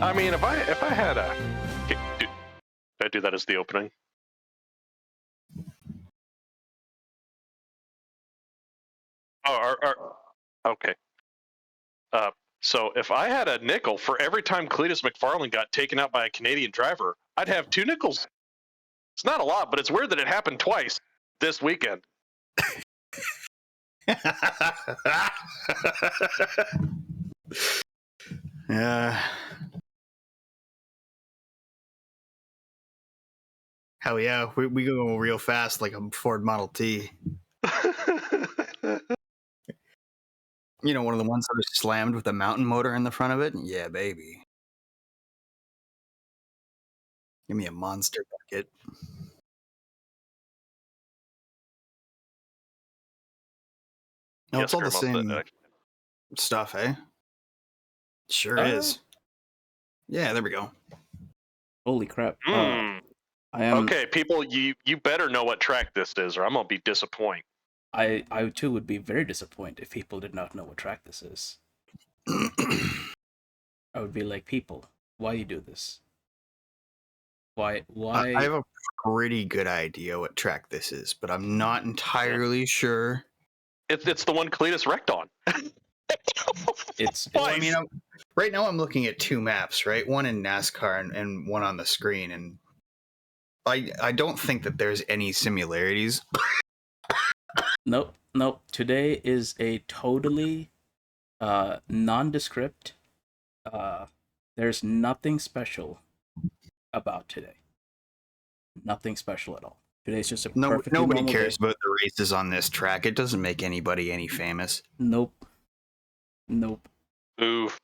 I mean, if I had a, okay, did I do that as the opening? Oh, okay. So if I had a nickel for every time Cletus McFarland got taken out by a Canadian driver, I'd have 2 nickels. It's not a lot, but it's weird that it happened twice this weekend. Yeah. Hell yeah, we go real fast like a Ford Model T. You know, one of the ones that are slammed with a mountain motor in the front of it? Yeah, baby. Give me a monster bucket. No, Yeah, it's all the screw most of same that. stuff, eh? Sure is. Yeah, there we go. Holy crap. Hmm. I am Okay, people, you better know what track this is, or I'm gonna be disappointed. I too would be very disappointed if people did not know what track this is. I would be like, people, why you do this? Why I have a pretty good idea what track this is, but I'm not entirely sure. It's the one Cletus wrecked on. it's Well, I mean, right now I'm looking at 2 maps, right? One in NASCAR and one on the screen, and I don't think that there's any similarities. nope. Today is a totally nondescript. There's nothing special about today. Nothing special at all. Today's just a perfectly Nobody normal cares day. about the races on this track. It doesn't make anybody any famous. Nope. Oof.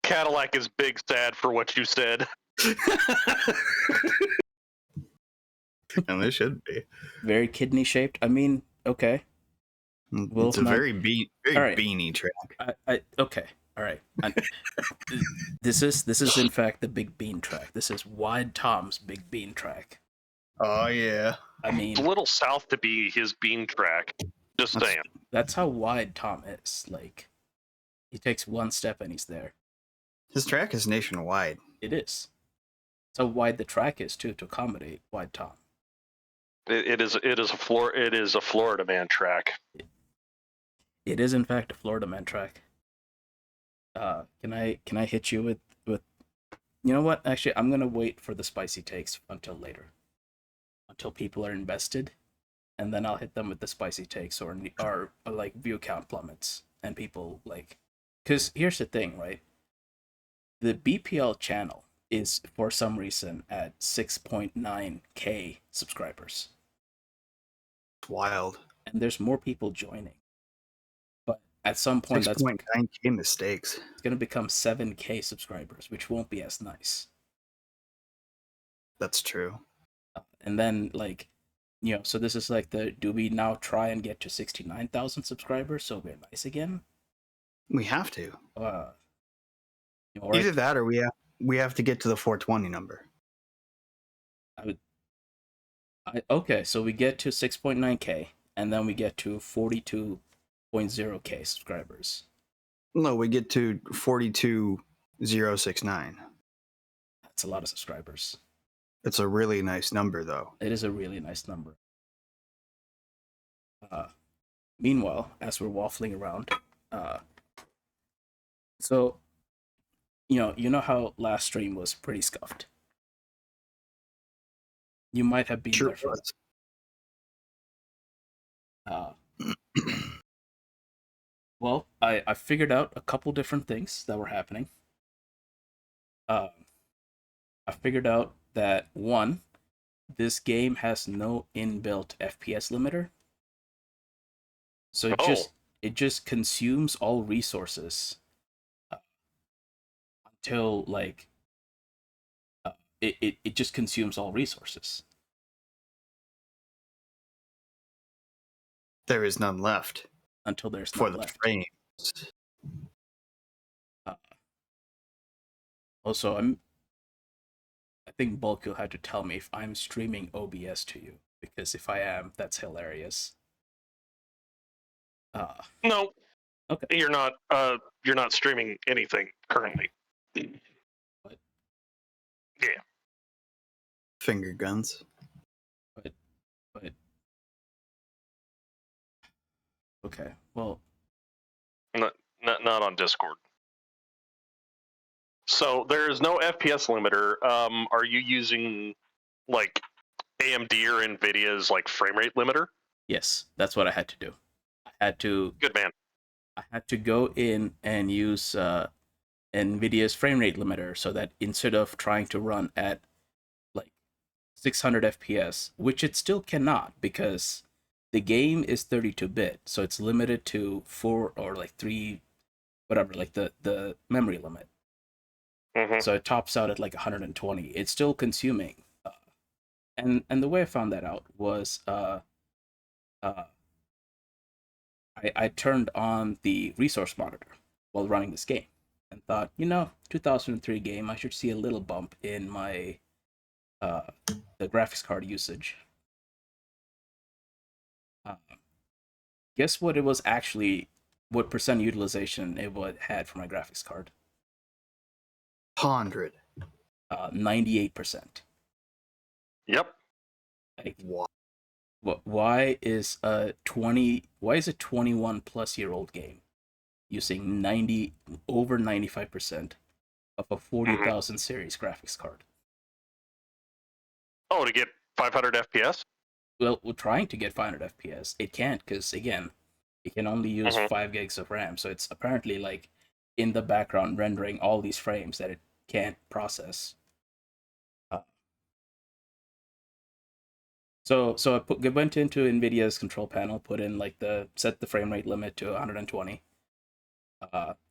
Cadillac is big sad for what you said. And they should be. Very kidney shaped. I mean, okay. It's a very beanie track. Okay. All right. This is in fact the Big Bean track. This is Wide Tom's Big Bean track. Oh yeah. I mean, It's a little south to be his bean track. Just saying. That's how wide Tom is. Like, he takes one step and he's there. His track is nationwide. It is. That's how wide the track is too, to accommodate Wide Tom. It is a Florida man track. It is in fact a Florida man track. Can I hit you with you know what? Actually, I'm gonna wait for the spicy takes until later, until people are invested, and then I'll hit them with the spicy takes or like view count plummets and people like, because here's the thing, right? The BPL channel is for some reason at 6.9k subscribers. It's wild. And there's more people joining. But at some point, 6.9k mistakes. It's going to become 7k subscribers, which won't be as nice. That's true. And then, like, you know, so this is like do we now try and get to 69,000 subscribers so we're nice again? We have to. Right? Either that or we have to get to the 420 number. Okay, so we get to 6.9k, and then we get to 42.0k subscribers. No, we get to 42,069. That's a lot of subscribers. It's a really nice number, though. It is a really nice number. Meanwhile, as we're waffling around, so you know how last stream was pretty scuffed. You might have been there for it. Well, I figured out a couple different things that were happening. I figured out that, one, this game has no inbuilt FPS limiter. So it just consumes all resources until, like, it just consumes all resources. There is none left. Until there's none left. For the frames. Also, I think Bulko had to tell me if I'm streaming OBS to you, because if I am, that's hilarious. No. Okay. You're not streaming anything currently. But Yeah. Finger guns. but okay. Well, Not on Discord. So there is no FPS limiter. Are you using like AMD or Nvidia's like frame rate limiter? yes, that's what I had to do. Good man. I had to go in and use NVIDIA's frame rate limiter so that instead of trying to run at like 600 FPS, which it still cannot because the game is 32-bit, so it's limited to 4 or like 3, whatever, like the memory limit. Mm-hmm. So it tops out at like 120. It's still consuming. And the way I found that out was I turned on the resource monitor while running this game and thought, 2003 game, I should see a little bump in my the graphics card usage. Uh, guess what it was actually, what percent utilization it had for my graphics card? 100. 98%. Yep. Like, What? why is a 21 plus year old game using over 95% of a 40,000 series graphics card? Oh, to get 500 FPS? Well, we're trying to get 500 FPS. It can't because, again, it can only use 5 gigs of RAM. So it's apparently like in the background rendering all these frames that it can't process. So I went into NVIDIA's control panel, put in like set the frame rate limit to 120.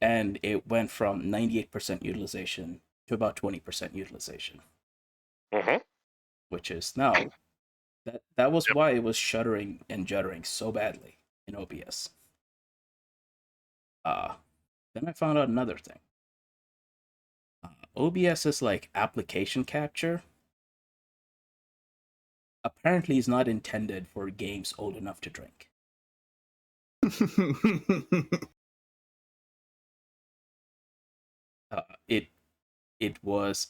And it went from 98% utilization to about 20% utilization. Which is now, that was why it was shuddering and juddering so badly in OBS. Then I found out another thing. OBS is like application capture. Apparently is not intended for games old enough to drink. It was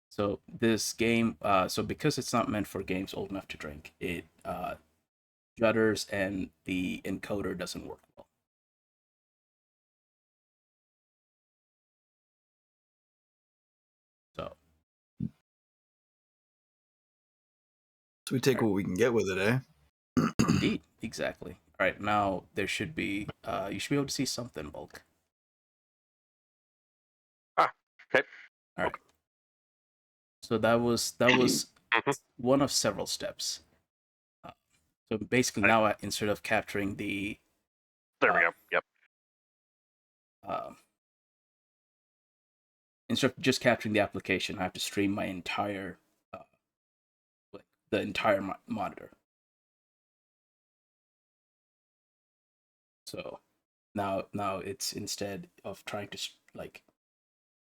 so this game, so because it's not meant for games old enough to drink, it judders and the encoder doesn't work well. So we take what we can get with it, eh? Indeed, exactly. All right, now there should be you should be able to see something, Bulk. Okay. All right. So that was one of several steps. So basically, now instead of capturing the there we go. Yep. Instead of just capturing the application, I have to stream my entire the entire monitor. So now it's, instead of trying to like,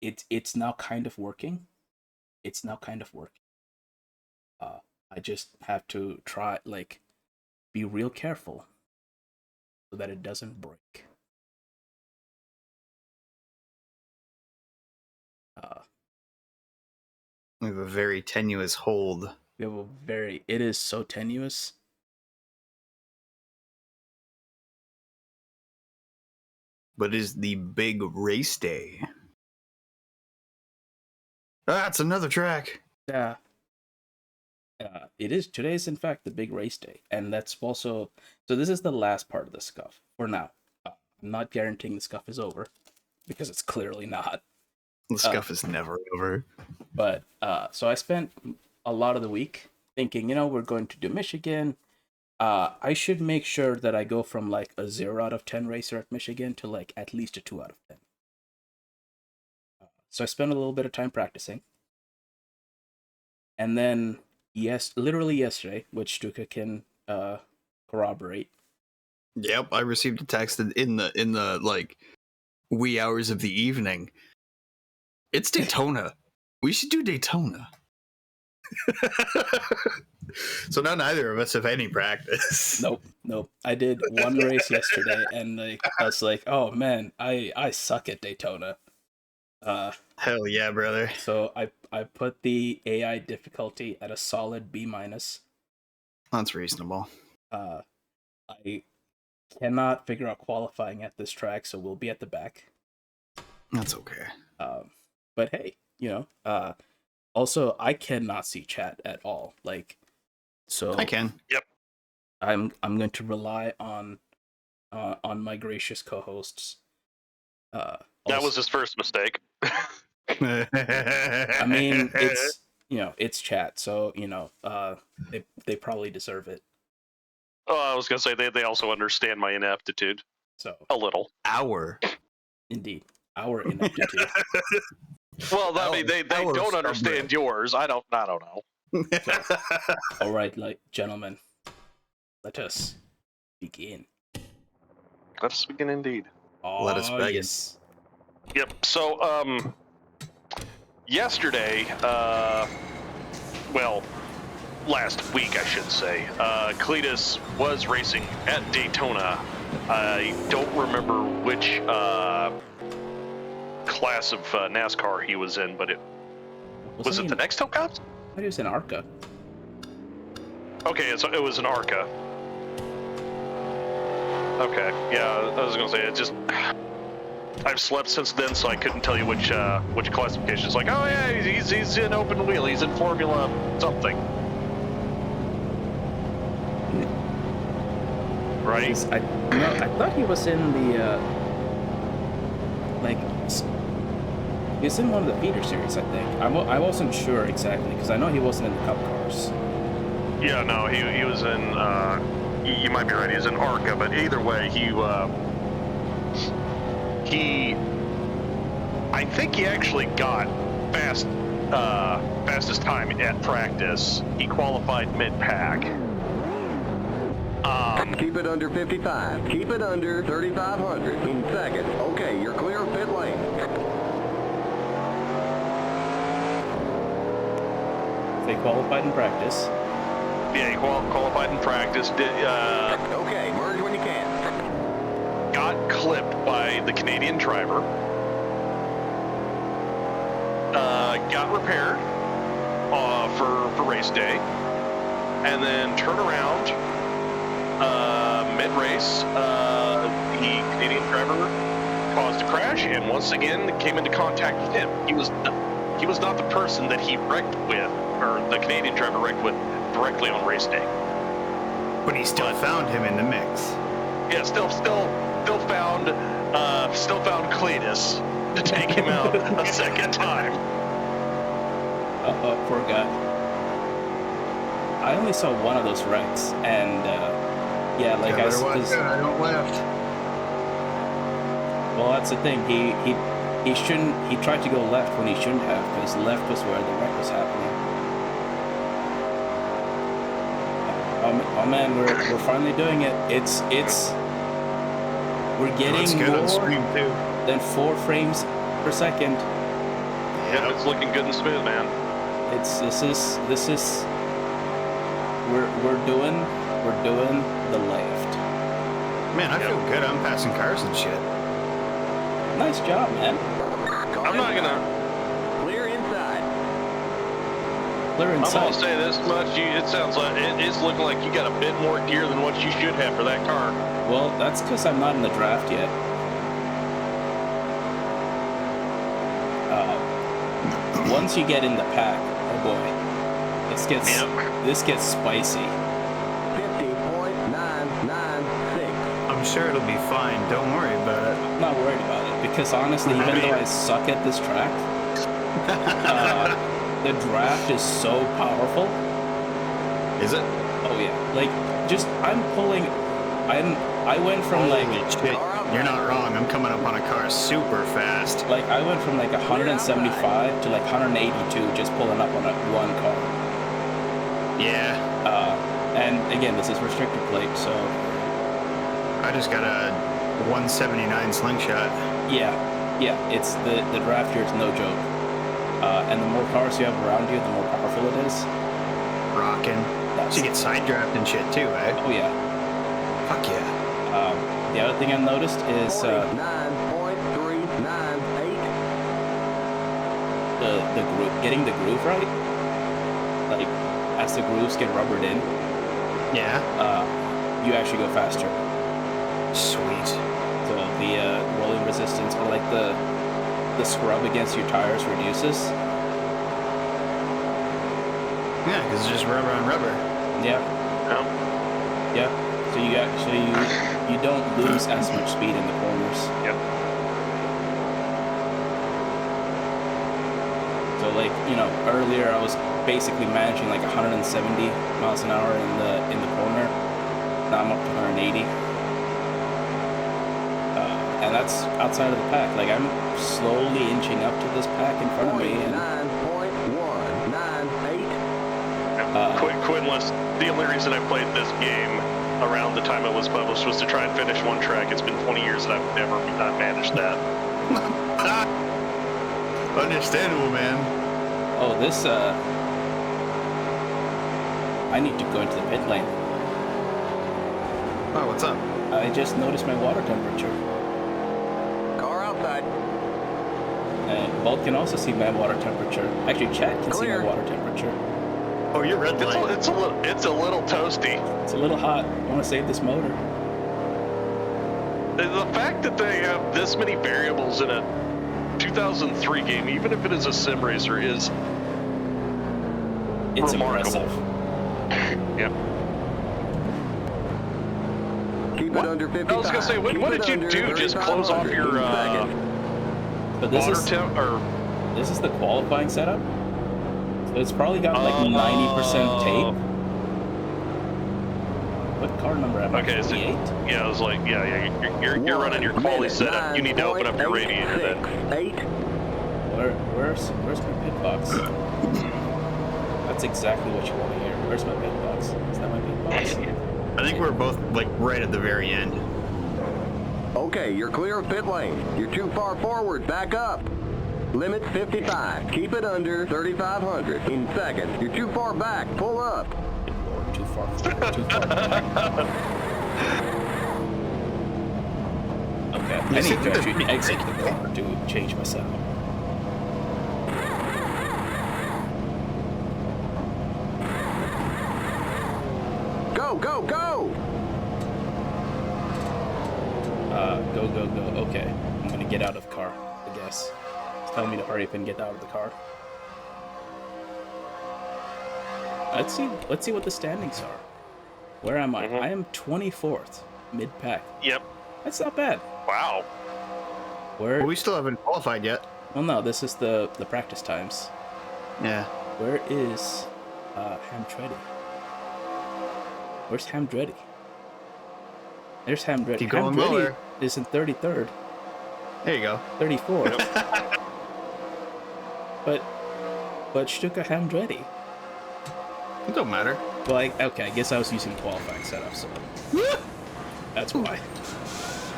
it's now kind of working. I just have to try, like, be real careful so that it doesn't break. We have a very tenuous hold. It is so tenuous. But is the big race day. That's another track. Yeah. It is. Today is, in fact, the big race day. And that's also... So this is the last part of the scuff, for now. I'm not guaranteeing the scuff is over, because it's clearly not. The scuff is never over. But, so I spent a lot of the week thinking, we're going to do Michigan. I should make sure that I go from, like, a 0 out of 10 racer at Michigan to, like, at least a 2 out of 10. So I spent a little bit of time practicing. And then... literally yesterday, which Stuka can corroborate. Yep, I received a text in the like wee hours of the evening. It's Daytona. We should do Daytona. So now neither of us have any practice. Nope. I did one race yesterday, and like I was like, oh man, I suck at Daytona. Hell yeah, brother. So I put the AI difficulty at a solid B minus. That's reasonable. I cannot figure out qualifying at this track, so we'll be at the back. That's okay. But hey, also I cannot see chat at all. Like, so I can. Yep. I'm going to rely on my gracious co-hosts. That was his first mistake. I mean, it's chat, so they probably deserve it. Oh, I was gonna say they also understand my ineptitude. So a little. Indeed, our ineptitude. Well, I mean, they don't understand yours. I don't know. So, all right, like gentlemen, let us begin. Let us begin, indeed. Oh, let us begin. Yes. Yep. So, yesterday, well, last week, I should say, Cletus was racing at Daytona. I don't remember which class of NASCAR he was in, but was it the Nextel Cups? I thought he was in ARCA. Okay, so it was an ARCA. Okay, yeah, I was gonna say it just. I've slept since then, so I couldn't tell you which classification. It's like, oh yeah, he's in open wheel, he's in Formula something. Right? I thought he was in the he was in one of the feeder series. I think I wasn't sure exactly because I know he wasn't in the Cup cars. Yeah, no, he was in. You might be right. He was in ARCA, but either way, I think he actually got fastest time at practice. He qualified mid-pack. Keep it under 55. Keep it under 3,500 in second. Okay, you're clear of pit lane. They qualified in practice. Yeah, he qualified in practice. Okay, merge when you can. Got clipped by the Canadian driver. Got repaired for race day, and then turn around mid-race. The Canadian driver caused a crash, and once again came into contact with him. He was not the person that he wrecked with, or the Canadian driver wrecked with directly on race day. But he still found him in the mix. Yeah, still found Cletus to take him out a second time. Poor guy. I only saw one of those wrecks, and yeah, like I don't left. Well, that's the thing. He shouldn't. He tried to go left when he shouldn't have, because left was where the wreck was happening. Oh man, we're finally doing it. We're getting more than 4 frames per second. Yeah, it's looking good and smooth, man. This is we're doing the left. Man, I feel good. I'm passing cars and shit. Nice job, man. I'm not gonna. Clear inside. Clear inside. I'm gonna say this much: it sounds like it's looking like you got a bit more gear than what you should have for that car. Well, that's because I'm not in the draft yet. Once you get in the pack, oh boy, this gets spicy. 50.996. I'm sure it'll be fine. Don't worry about it. I'm not worried about it because honestly, even though I suck at this track, the draft is so powerful. Is it? Oh yeah, like just I went from like shit. You're not wrong. I'm coming up on a car super fast. Like I went from like 175 to like 182 just pulling up on one car. Yeah. And again, this is restricted plate, so I just got a 179 slingshot. yeah, it's the draft here is no joke. And the more cars you have around you, the more powerful it is. Rocking. That's, So you get side draft and shit too, right? oh yeah. Fuck yeah. The other thing I've noticed is 49.398. getting the groove right. Like as the grooves get rubbered in, Yeah. you actually go faster. Sweet. So the rolling resistance or like the scrub against your tires reduces. Yeah, because it's just rubber on rubber. Yeah. Yeah. Yeah. So you don't lose as much speed in the corners. Yep. So like, earlier I was basically managing like 170 miles an hour in the corner. Now I'm up to 180. And that's outside of the pack. Like I'm slowly inching up to this pack in front of me. And 49.198. Quinless, the only reason I played this game around the time it was published was to try and finish one track. It's been 20 years that I've never not managed that. Understandable, man. oh, this I need to go into the pit lane. Oh, what's up? I just noticed my water temperature. Car outside. And Bolt can also see my water temperature. Actually, Chad can see Clear. my water temperature. Oh, you're red light. It's a little toasty. It's a little hot. I want to save this motor. The fact that they have this many variables in a 2003 game, even if it is a sim racer, is It's remarkable. impressive. Yeah. Keep What? it under 55. I was gonna say, what Keep did it you under do? Just close off 3,500 your in seconds. But this water is temp, or this is the qualifying setup. So it's probably got like 90% tape. What car number am I? Okay, so 28? yeah, I was like, yeah, you're running your quality setup. You need to open up your radiator then. 8. Where's my pit box? That's exactly what you want to hear. Where's my pit box? Is that my pit box? I think we're both like right at the very end. Okay, you're clear of pit lane. You're too far forward. Back up. Limit 55. Keep it under 3,500 in seconds. You're too far back. Pull up. Good lord, too far back. Okay, I need to actually exit the car to change my setup. Go, go, go! Go. Okay, I'm gonna get out of the car, I guess. It's telling me to hurry up and get out of the car. Let's see what the standings are. Where am I? I am 24th, mid-pack. Yep. That's not bad. Wow. Where? Well, we still haven't qualified yet. Well, no, this is the practice times. Yeah. Where is Hamdreddy? Where's Hamdreddy? There's Hamdreddy. Keep going lower. Is in 33rd, There you go. 34th. but Stuka Hamdreddy. It don't matter. Well, okay, I guess I was using the qualifying setup, so that's why.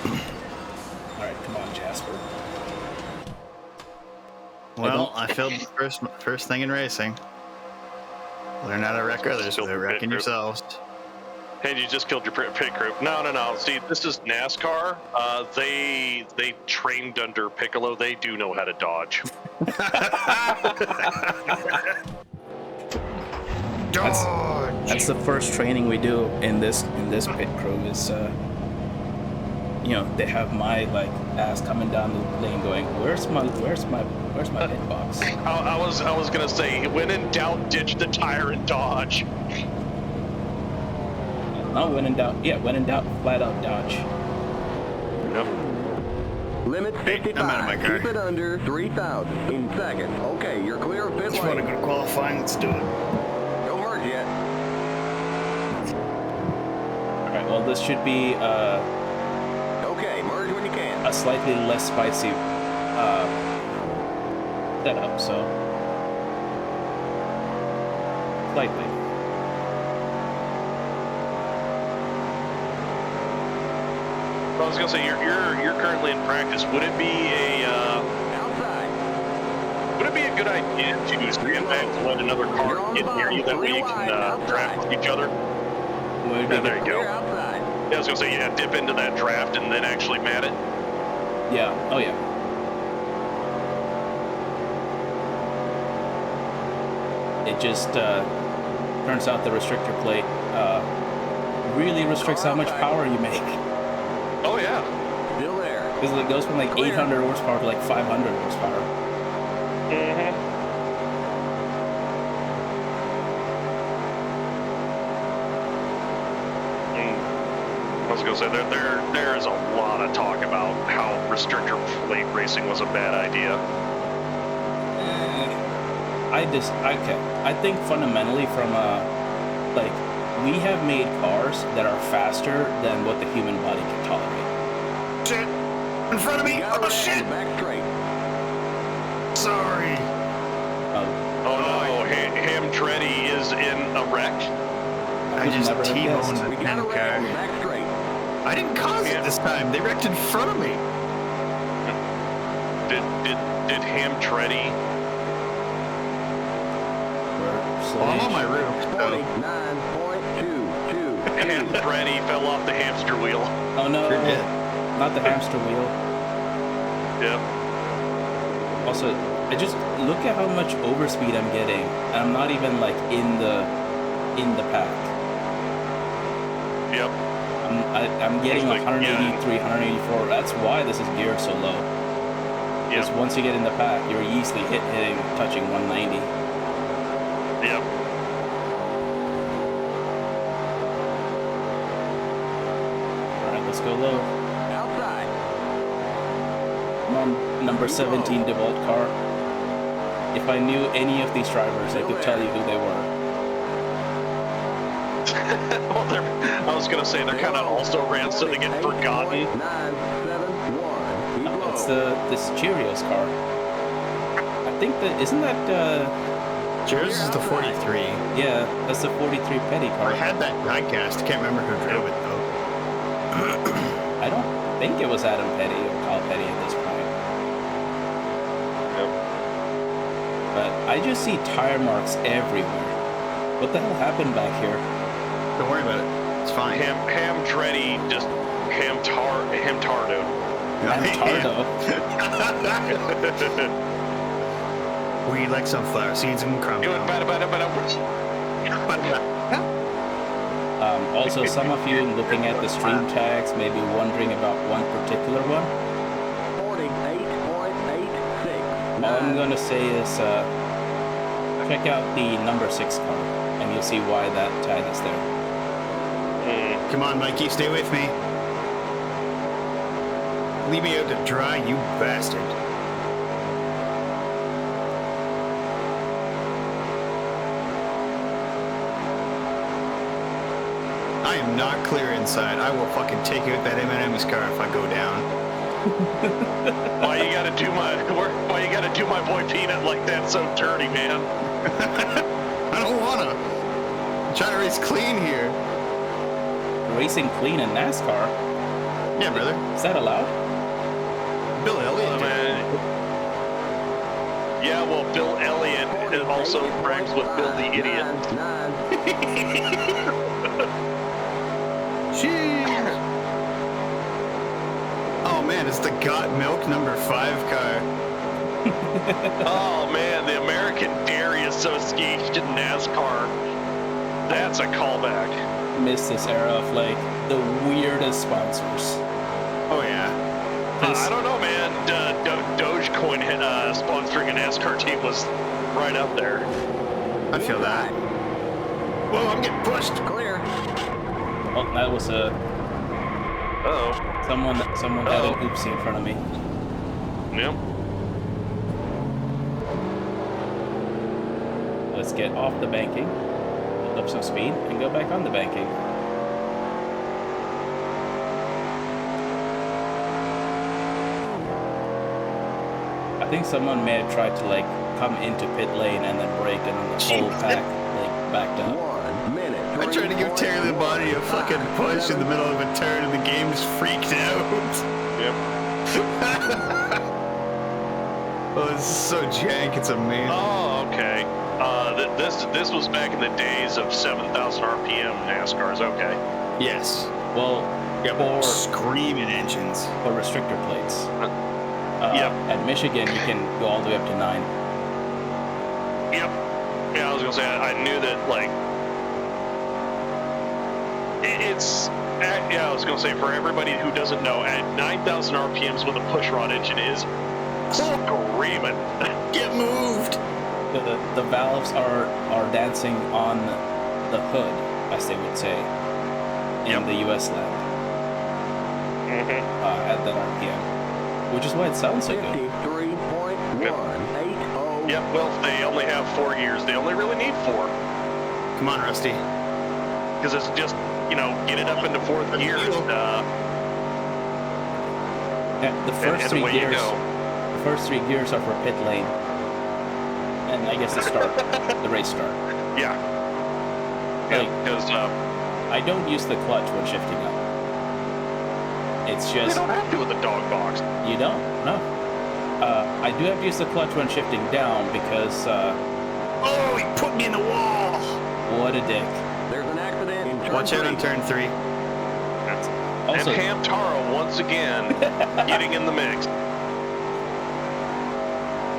All right, come on, Jasper. Well, I failed the first thing in racing. Learn how to wreck others without wrecking yourselves. Hey, you just killed your pit crew. No. See, this is NASCAR. They trained under Piccolo. They do know how to dodge. That's the first training we do in this pit crew is they have my like ass coming down the lane going, where's my pit box? I was gonna say, when in doubt, ditch the tire and dodge. Not when in doubt. Yeah, when in doubt, flat out dodge. Yep. Limit 55. I'm out of my car. Keep it under 3,000 in seconds. Okay, you're clear of pit Just want to lane. go to qualifying. Let's do it. Don't merge yet. All right. Well, this should be Okay, merge when you can. a slightly less spicy setup. So slightly. I was gonna say, you're currently in practice. Would it be a Outside. good idea to stand back and let another car get near you. That way you can draft each other. Where Yeah, there you Clear go. outside. Yeah, I was gonna say, yeah, dip into that draft and then actually mat it. Yeah. Oh yeah. It just turns out the restrictor plate really restricts how much power you make. Oh yeah. Still there. Because it goes from like 800 horsepower to like 500 horsepower. Mm-hmm. I was gonna say there is a lot of talk about how restrictor plate racing was a bad idea. I think fundamentally from like we have made cars that are faster than what the human body can tolerate. Shit! In front of me! Oh shit! Back straight. Sorry. Oh no, Hamtretti is in a wreck. I just never T-boned guessed. the We got a pen red on the car. back straight. I didn't cause it this time. They wrecked in front of me. Did Hamtretti? Well, I'm on my roof. So. 49.22. Hamtretti fell off the hamster wheel. Oh no, Sure did. not the hamster wheel. Yep. Also, I just look at how much overspeed I'm getting, and I'm not even like in the pack. Yep. I'm getting It's like, 183, 184. That's why this is geared so low. Because Yep. once you get in the pack, you're easily hitting, touching 190. Yep. All right, let's go low. Outside. I'm on number 17 DeWalt car. If I knew any of these drivers, I could tell you who they were. Well, I was gonna say they're kind of also ran so they get forgotten. 971. Keep low. It's this Cheerios car. I think that isn't that Yours is the 43. yeah, that's the 43 Petty car. I had that diecast. Can't remember who drove it though. I don't think it was Adam Petty or Kyle Petty at this point. Yep. But I just see tire marks everywhere. What the hell happened back here? Don't worry about it. It's fine. Hamtretti just Hamtardo. Tardo. We like sunflower seeds and crumb. Doing Also, some of you looking at the stream tags may be wondering about one particular one. 48.86. All I'm going to say is check out the number 6 car, and you'll see why that tag is there. Come on, Mikey, stay with me. Leave me out to dry, you bastard. I am not clear inside. I will fucking take out that M&M's car if I go down. Why you gotta do my boy Peanut like that so dirty, man? I don't wanna. I'm trying to race clean here. Racing clean in NASCAR? Yeah, brother. Is that allowed? Bill Elliott did. Man. Yeah, well, Bill Elliott also brags with Bill the Idiot. Jeez. Oh man, it's the Got Milk number 5 car. Oh man, the American Dairy Association NASCAR. That's a callback. Miss this era of like the weirdest sponsors. Oh yeah. I don't know, man. Dogecoin sponsoring a NASCAR team was right up there. I feel that. Whoa, I'm getting pushed. Clear. Oh, that was a Uh-oh. someone had an oopsie in front of me. Yep. Let's get off the banking, build up some speed, and go back on the banking. I think someone may have tried to like come into pit lane and then brake, and then the whole pack like backed up. 1 minute. I tried to give Terry the body a fucking push in the middle of a turn and the game's freaked out. Yep. Oh, this is so jank. It's amazing. Oh, okay. This was back in the days of 7,000 RPM NASCARs. Okay. Yes. Well, Yeah, for screaming engines. for restrictor plates. Yep. At Michigan, you can go all the way up to 9. Yep. Yeah, I was gonna say I knew that. Like, it's. Yeah, I was gonna say for everybody who doesn't know, at 9,000 RPMs, what a pushrod engine is, screaming. Get moved. The valves are dancing on the hood, as they would say, in the U.S. land. At that RPM, which is why it sounds so good. 53.180. Yep. Well, they only have 4 gears. They only really need 4. Come on, Rusty. Because it's just, get it up into 4th gear. The first and 3 away gears. you go. The first 3 gears are for pit lane, and I guess the start, the race start. Yeah. Like, Because I don't use the clutch when shifting up. It's you just don't have to with the dog box. you don't. No. I do have to use the clutch when shifting down because Oh, he put me in the wall. what a dick. There's an accident in turn Watch out 3. on turn 3. Also, And Hamtaro once again getting in the mix.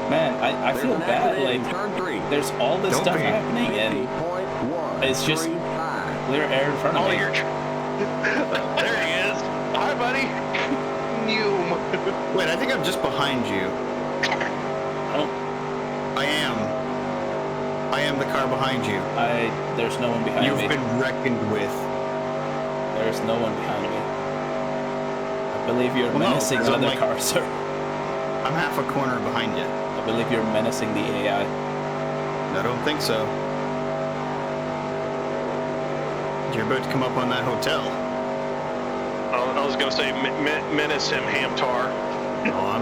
man, I There's feel an bad. accident Like in turn 3. there's all this Don't stuff be. happening and 50.135. it's just clear air in front of Oh, me. you're. There he is. Hi, buddy. Noom. Wait, I think I'm just behind you. Oh, I am the car behind you. there's no one behind You've me. been reckoned with. There's no one behind me. I believe you're Well, no, menacing 'cause I'm another like- car, sir. I'm half a corner behind you. I believe you're menacing the AI. I don't think so. You're about to come up on that hotel. I was gonna say menace him, Hamtar. Oh,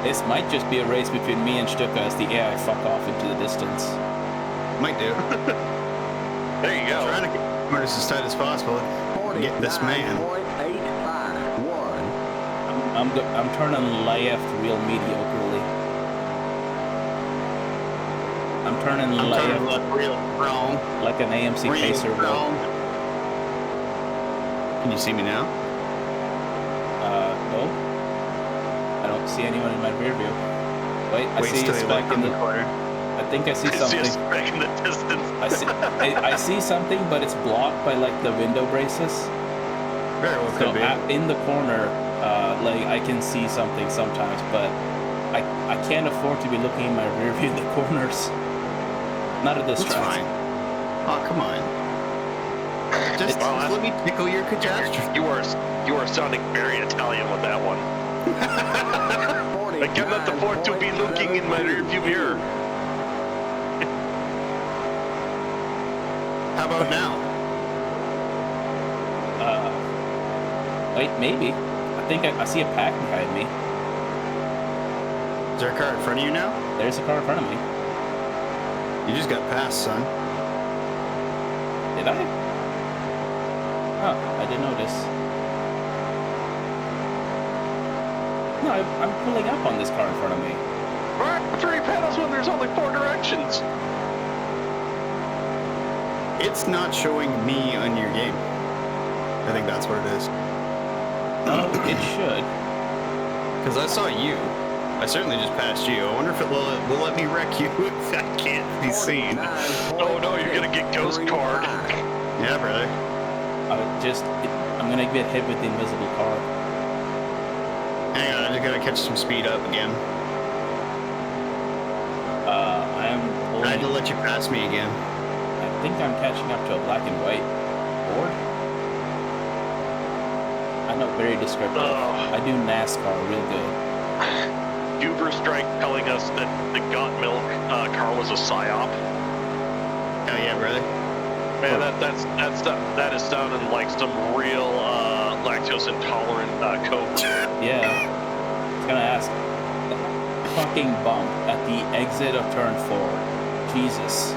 This might just be a race between me and Stuka as the AI fuck off into the distance. might do. There you go. Trying to get corners as tight as possible. Get this man. 49.851. I'm turning left real mediocrely. I'm turning I'm left trying to look real wrong. like an AMC Real Pacer will. wrong. Can you see me now? No. I don't see anyone in my rear view. Wait, I see a till you look speck in on the. corner. I think I see It's something. just back in the distance. I see something, but it's blocked by like the window braces. Very well So could be. in the corner, like I can see something sometimes, but I can't afford to be looking in my rear view in the corners. Not at this It's track. fine. Oh, come on. Just let me tickle your catastrophe. You are sounding very Italian with that one. I cannot afford to be looking in my rearview mirror. How about now? Wait, maybe. I think I see a pack behind me. Is there a car in front of you now? There's a car in front of me. You just got passed, son. Did I? Oh, I didn't notice. No, I'm pulling up on this car in front of me. Why 3 pedals when there's only 4 directions? It's not showing me on your game. I think that's what it is. Oh, it should. Because I saw you. I certainly just passed you. I wonder if it will let me wreck you if I can't be seen. Oh no, you're gonna get ghost card. Yeah, brother. I'm gonna get hit with the invisible car. Hang on, I just gotta catch some speed up again. I am I had to pulling. let you pass me again. I think I'm catching up to a black and white board. I know, very descriptive. Ugh. I do NASCAR real good. Uber Strike telling us that the Got Milk car was a psyop. Oh yeah, brother. Man, that is sounding like some real lactose intolerant coke. Yeah. I was gonna ask. Fucking bump at the exit of turn 4. Jesus.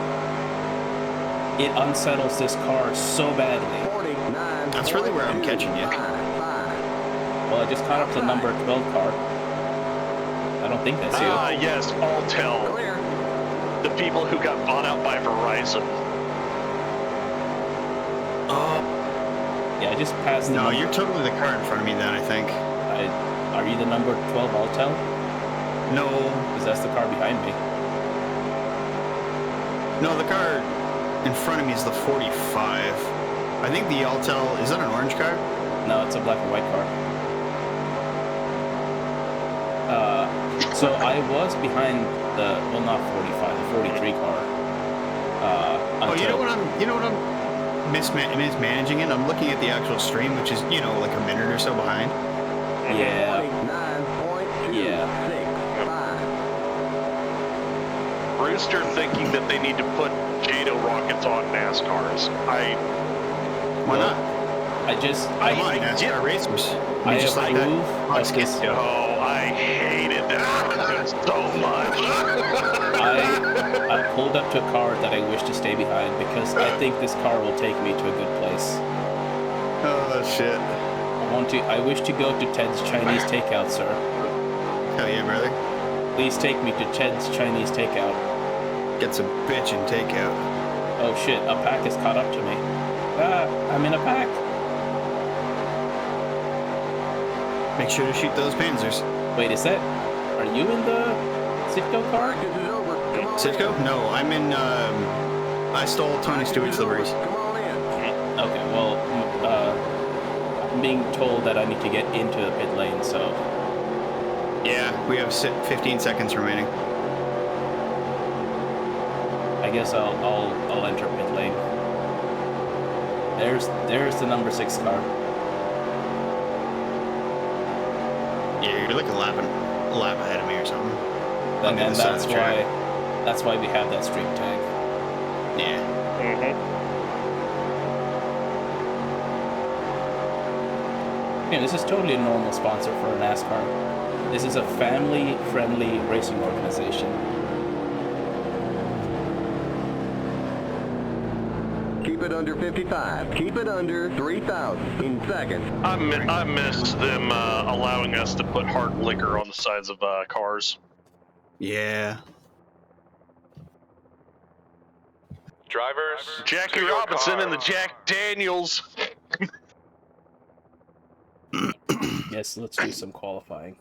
It unsettles this car so badly. 49. That's really where I'm catching you. Well, I just caught up to number 12 car. I don't think that's you. Ah, yes, Alltel. Clear. The people who got bought out by Verizon. Oh, Yeah, I just passed the no, number. you're totally the car in front of me then, I think. Are you the number 12 Altel? No, Because that's the car behind me. no, the car in front of me is the 45. I think the Altel, is that an orange car? No, it's a black and white car. So I was behind the, well, not 45, the 43 car. Oh, you know until- what I'm mismanaging it? I'm looking at the actual stream, which is, you know, like a minute or so behind. Yeah. 29.265. Rooster thinking that they need to put JATO rockets on NASCARs. Why not? I just, Come on, I NASCAR get- racers. I just like that. approve Fox of gets this. you. Oh, I hated that so much. I pulled up to a car that I wish to stay behind because I think this car will take me to a good place. Oh, shit. I wish to go to Ted's Chinese Takeout, sir. Hell yeah, brother. Please take me to Ted's Chinese Takeout. Get some bitchin' takeout. Oh shit, a pack has caught up to me. Ah, I'm in a pack. Make sure to shoot those Panzers. Wait, are you in the Sitco car? Practice is over. Come on Sitco? No, I'm in, I stole Tony Stewart's liveries. Come on in. Okay, well, I'm being told that I need to get into the pit lane, so Yeah, we have 15 seconds remaining. I guess I'll enter pit lane. There's the number 6 car. Yeah, you're like a lap ahead of me or something. And the side of that's the track. why we have that stream tag. Yeah. Yeah, this is totally a normal sponsor for a NASCAR. This is a family-friendly racing organization. Keep it under 55. Keep it under 3,000 in seconds. I miss them allowing us to put hard liquor on the sides of cars. Yeah. Drivers, Jackie to your Robinson car. and the Jack Daniels. Yes, let's do some qualifying.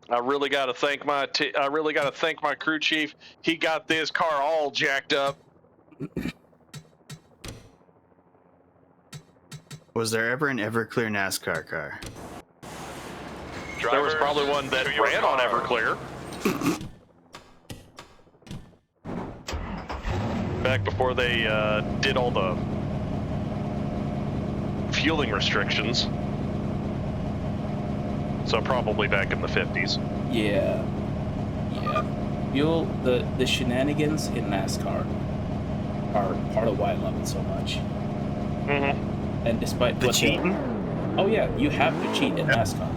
I really got to thank my crew chief. He got this car all jacked up. Was there ever an Everclear NASCAR car? There was Drivers, probably one that to your ran on car. Everclear. Back before they did all the fueling restrictions. So probably back in the 50s. Yeah. The shenanigans in NASCAR are part of why I love it so much. Mm-hmm. And despite The what cheating? Oh yeah, you have to cheat in NASCAR.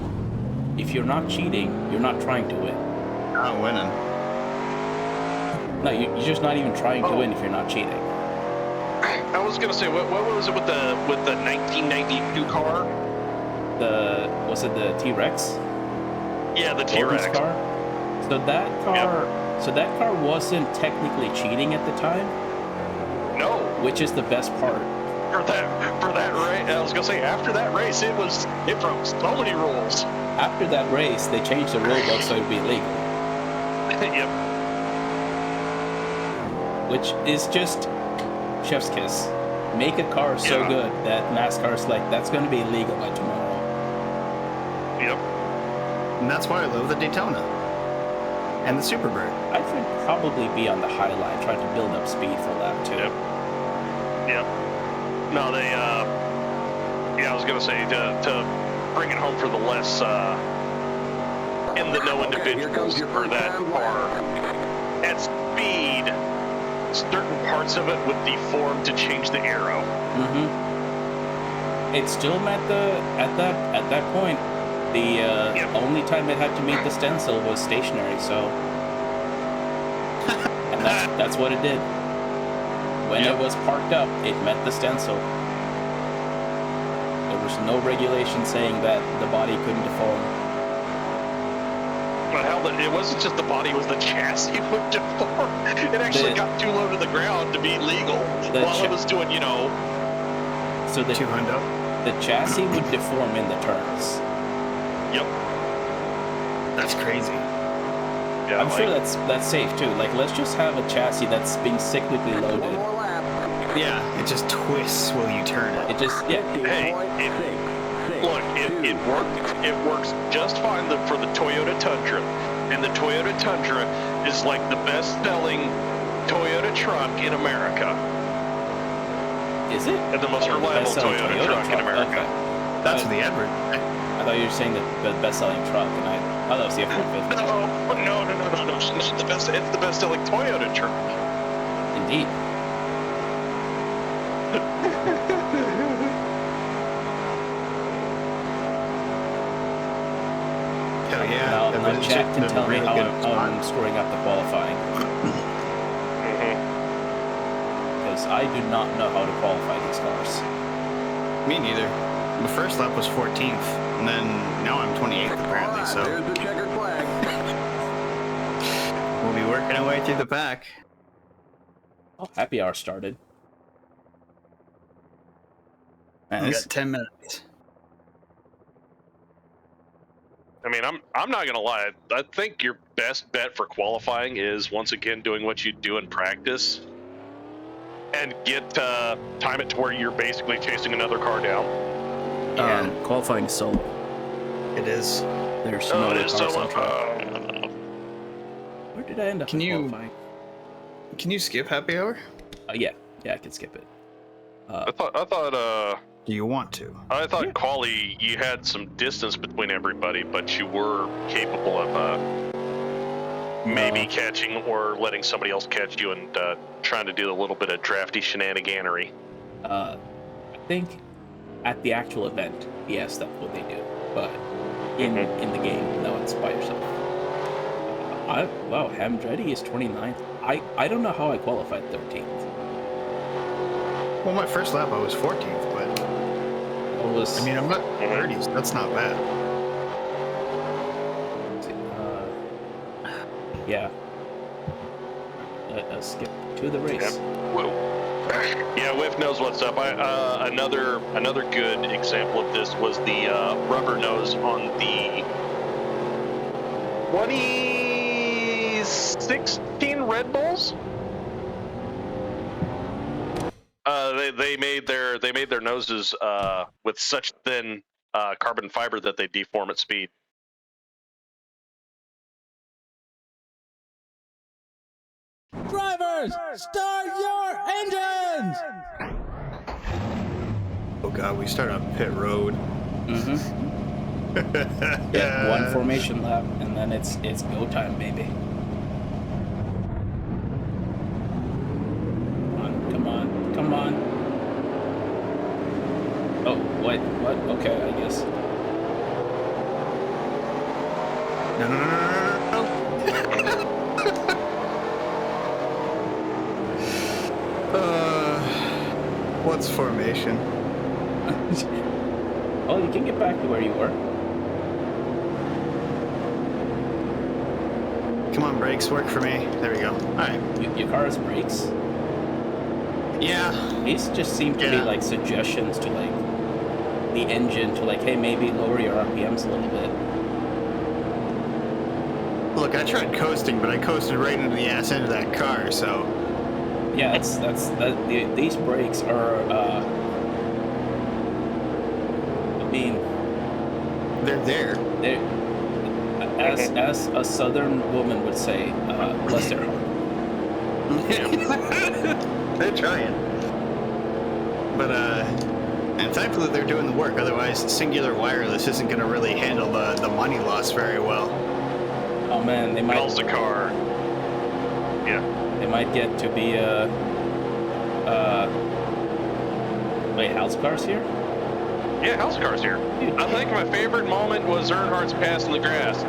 If you're not cheating, you're not trying to win. Not winning. No, you're just not even trying to win if you're not cheating. I was gonna say, what was it with the 1992 car? Was it the T-Rex? Yeah, the Gordon's T-Rex. car? So that car wasn't technically cheating at the time, No, which is the best part. for that race. I was gonna say after that race, it broke so many rules. After that race, they changed the rule book so it'd be legal, Yep. which is just chef's kiss. Make a car so Yeah. good that NASCAR's like, that's going to be illegal by tomorrow. Yep. And that's why I love the Daytona. And the Superbird. I should probably be on the high line trying to build up speed for lap 2. Yep. No, they. Yeah, I was gonna say to bring it home for the less in the know Okay, here comes individuals your for first that time car. lap. At speed, certain parts of it would deform to change the arrow. It still met at that point. The only time it had to meet the stencil was stationary, so and that's what it did. When Yep. it was parked up, it met the stencil. There was no regulation saying that the body couldn't deform. but hell, it wasn't just the body; it was the chassis would deform. It actually got too low to the ground to be legal while it was doing, So the 200. the chassis would deform in the turns. Yep. That's crazy. Yeah, I'm sure that's safe too. Like, let's just have a chassis that's being cyclically One loaded. more lap. Yeah, it just twists while you turn it. It just Hey, look, it works just fine for the Toyota Tundra, and the Toyota Tundra is like the best-selling Toyota truck in America, Is it? and the most Oh, reliable best-selling Toyota truck in America. Okay. That's the Edward. I thought you were saying the best-selling truck, and I thought that was the F-150. No, it's not the best. It's the best-selling Toyota truck. Indeed. Hell yeah. Now Edward's chat can just a tell me really how good I'm screwing up the qualifying. Because I do not know how to qualify these cars. Me neither. The first lap was 14th, and then now I'm 28th apparently, so There's the checkered flag. we'll be working our way through the pack. Oh, happy hour started. Man, We this, got 10 minutes. I mean, I'm not gonna lie. I think your best bet for qualifying is once again doing what you do in practice, and time it to where you're basically chasing another car down. qualifying is solo. It is. There's no it other is cars so. on track. Where did I end up Can in you- qualifying? Can you skip happy hour? Yeah, I can skip it. I thought Do you want to? Yeah. quali you had some distance between everybody, but you were capable of maybe catching or letting somebody else catch you and trying to do a little bit of drafty shenaniganery. I think at the actual event, yes, that's what they do. But in the game, no, it's by yourself. Wow, Hamdretti is 29th. I don't know how I qualified 13th. Well, my first lap I was 14th, but I mean I'm not 30s. That's not bad. Yeah. Let us skip to the race. Whoa. Yeah, Whiff knows what's up. Another good example of this was the rubber nose on the 2016 Red Bulls. They made their noses with such thin carbon fiber that they deform at speed. Drivers, start your engines! Oh god, we start on pit road. Yeah, one formation lap, and then it's go time, baby. Come on. Oh, what? Okay, I guess. No. What's formation? Oh, you can get back to where you were. Come on, brakes work for me. There we go. Alright. Your car has brakes. Yeah. These just seem to be Yeah. like suggestions to like the engine to like, hey, maybe lower your RPMs a little bit. Look, I tried coasting, but I coasted right into the ass end of that car, so Yeah, these brakes are. I mean, they're there. they're as a Southern woman would say, bless their heart. They're trying. But and thankfully they're doing the work, otherwise Singular Wireless isn't gonna really handle the money loss very well. Oh man, they Calls the car. Yeah. They might get to be wait, house cars here? Yeah, house cars here. Dude, I think my favorite moment was Earnhardt's pass in the grass.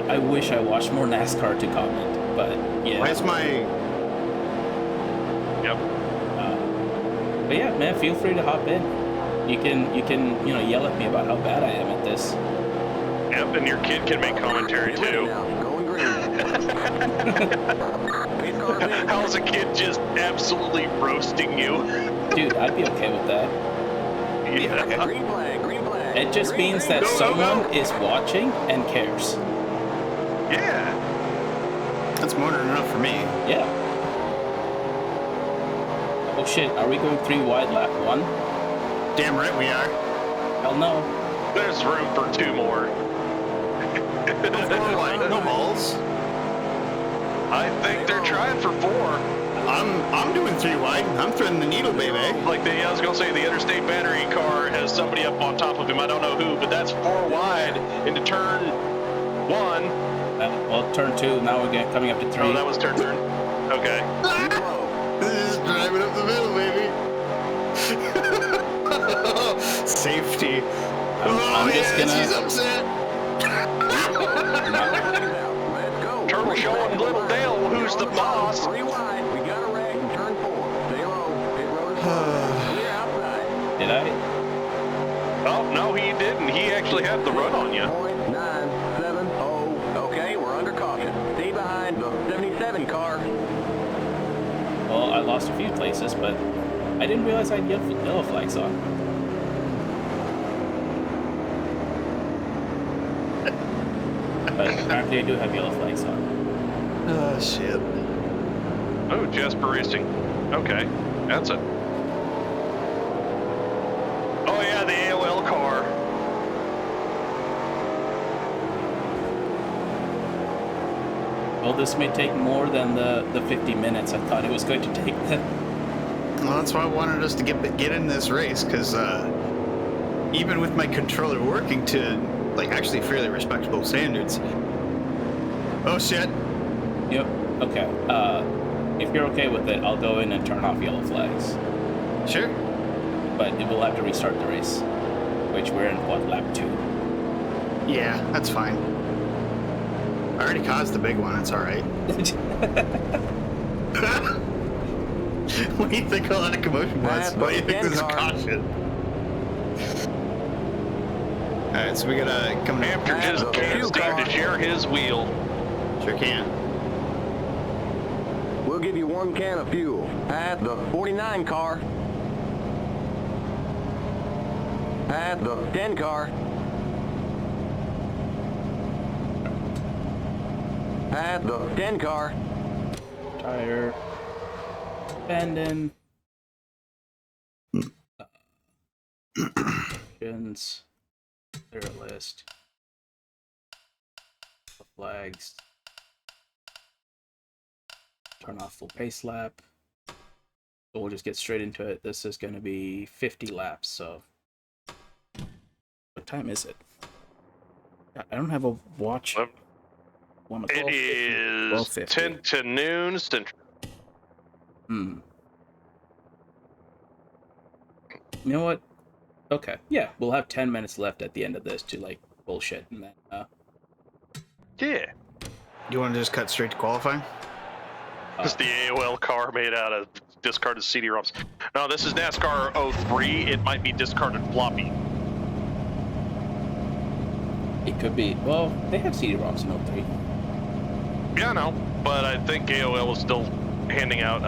I wish I watched more NASCAR to comment, but yeah. Where's my Yep. But yeah, man, feel free to hop in. You can yell at me about how bad I am at this. Yep, and your kid can make commentary Get ready too. now. Going green. Pace car's in. How's a kid just absolutely roasting you? Dude, I'd be okay with that. Yeah. Green flag, green flag. It just Green, means green. that Go, go, someone go. is watching and cares. Yeah. That's more than enough for me. Yeah. Oh shit, are we going 3 wide lap 1? Damn right we are. Hell no. There's room for 2 more. No balls. I think they're trying for 4. I'm doing 3 wide. I'm threading the needle, baby. Like I was gonna say, the interstate battery car has somebody up on top of him. I don't know who, but that's 4 wide into turn 1. Well, turn 2, now we're coming up to 3. Oh, that was turn. Okay. This is driving up the middle, baby. Safety. I'm just gonna- She's upset. Let's go. Turtle showing Little Dale who's the boss. 3 wide. We got a wreck in turn 4. Stay low. Pit road is closed. Clear outside. Did I? Oh no, he didn't. He actually had the run on you. .970. Okay, we're under caution. Stay behind the 77 car. Well, I lost a few places, but I didn't realize I had yellow flags on. But apparently I do have yellow flags on. Oh, shit. Oh, Jasper Racing. Okay, that's it. Oh yeah, the AOL car. Well, this may take more than the 50 minutes I thought it was going to take then. Well, that's why I wanted us to get in this race, because even with my controller working to, like, actually fairly respectable standards. Oh, shit. Yep. Okay. If you're okay with it, I'll go in and turn off yellow flags. Sure. But it will have to restart the race, which we're in, what, lap 2? Yeah, that's fine. I already caused the big one, it's alright. What do you think a lot of commotion was? What do you think this is caution? Alright, so we gotta come Hampton just can't seem to share his wheel. Sure can. We'll give you 1 can of fuel. At the 49 car. At the 10 car. At the 10 car. Tire. Abandon. Options. Clear list. Flags. Turn off full pace lap. So we'll just get straight into it. This is going to be 50 laps, so... What time is it? I don't have a watch. It is 12:50. 10 to noon Central. Hmm. You know what? Okay. Yeah, we'll have 10 minutes left at the end of this to, like, bullshit and then, Yeah. You want to just cut straight to qualifying? This is the AOL car made out of discarded CD-ROMs. No, this is NASCAR 03. It might be discarded floppy. It could be. Well, they have CD-ROMs in 03. Yeah, I know, but I think AOL was still handing out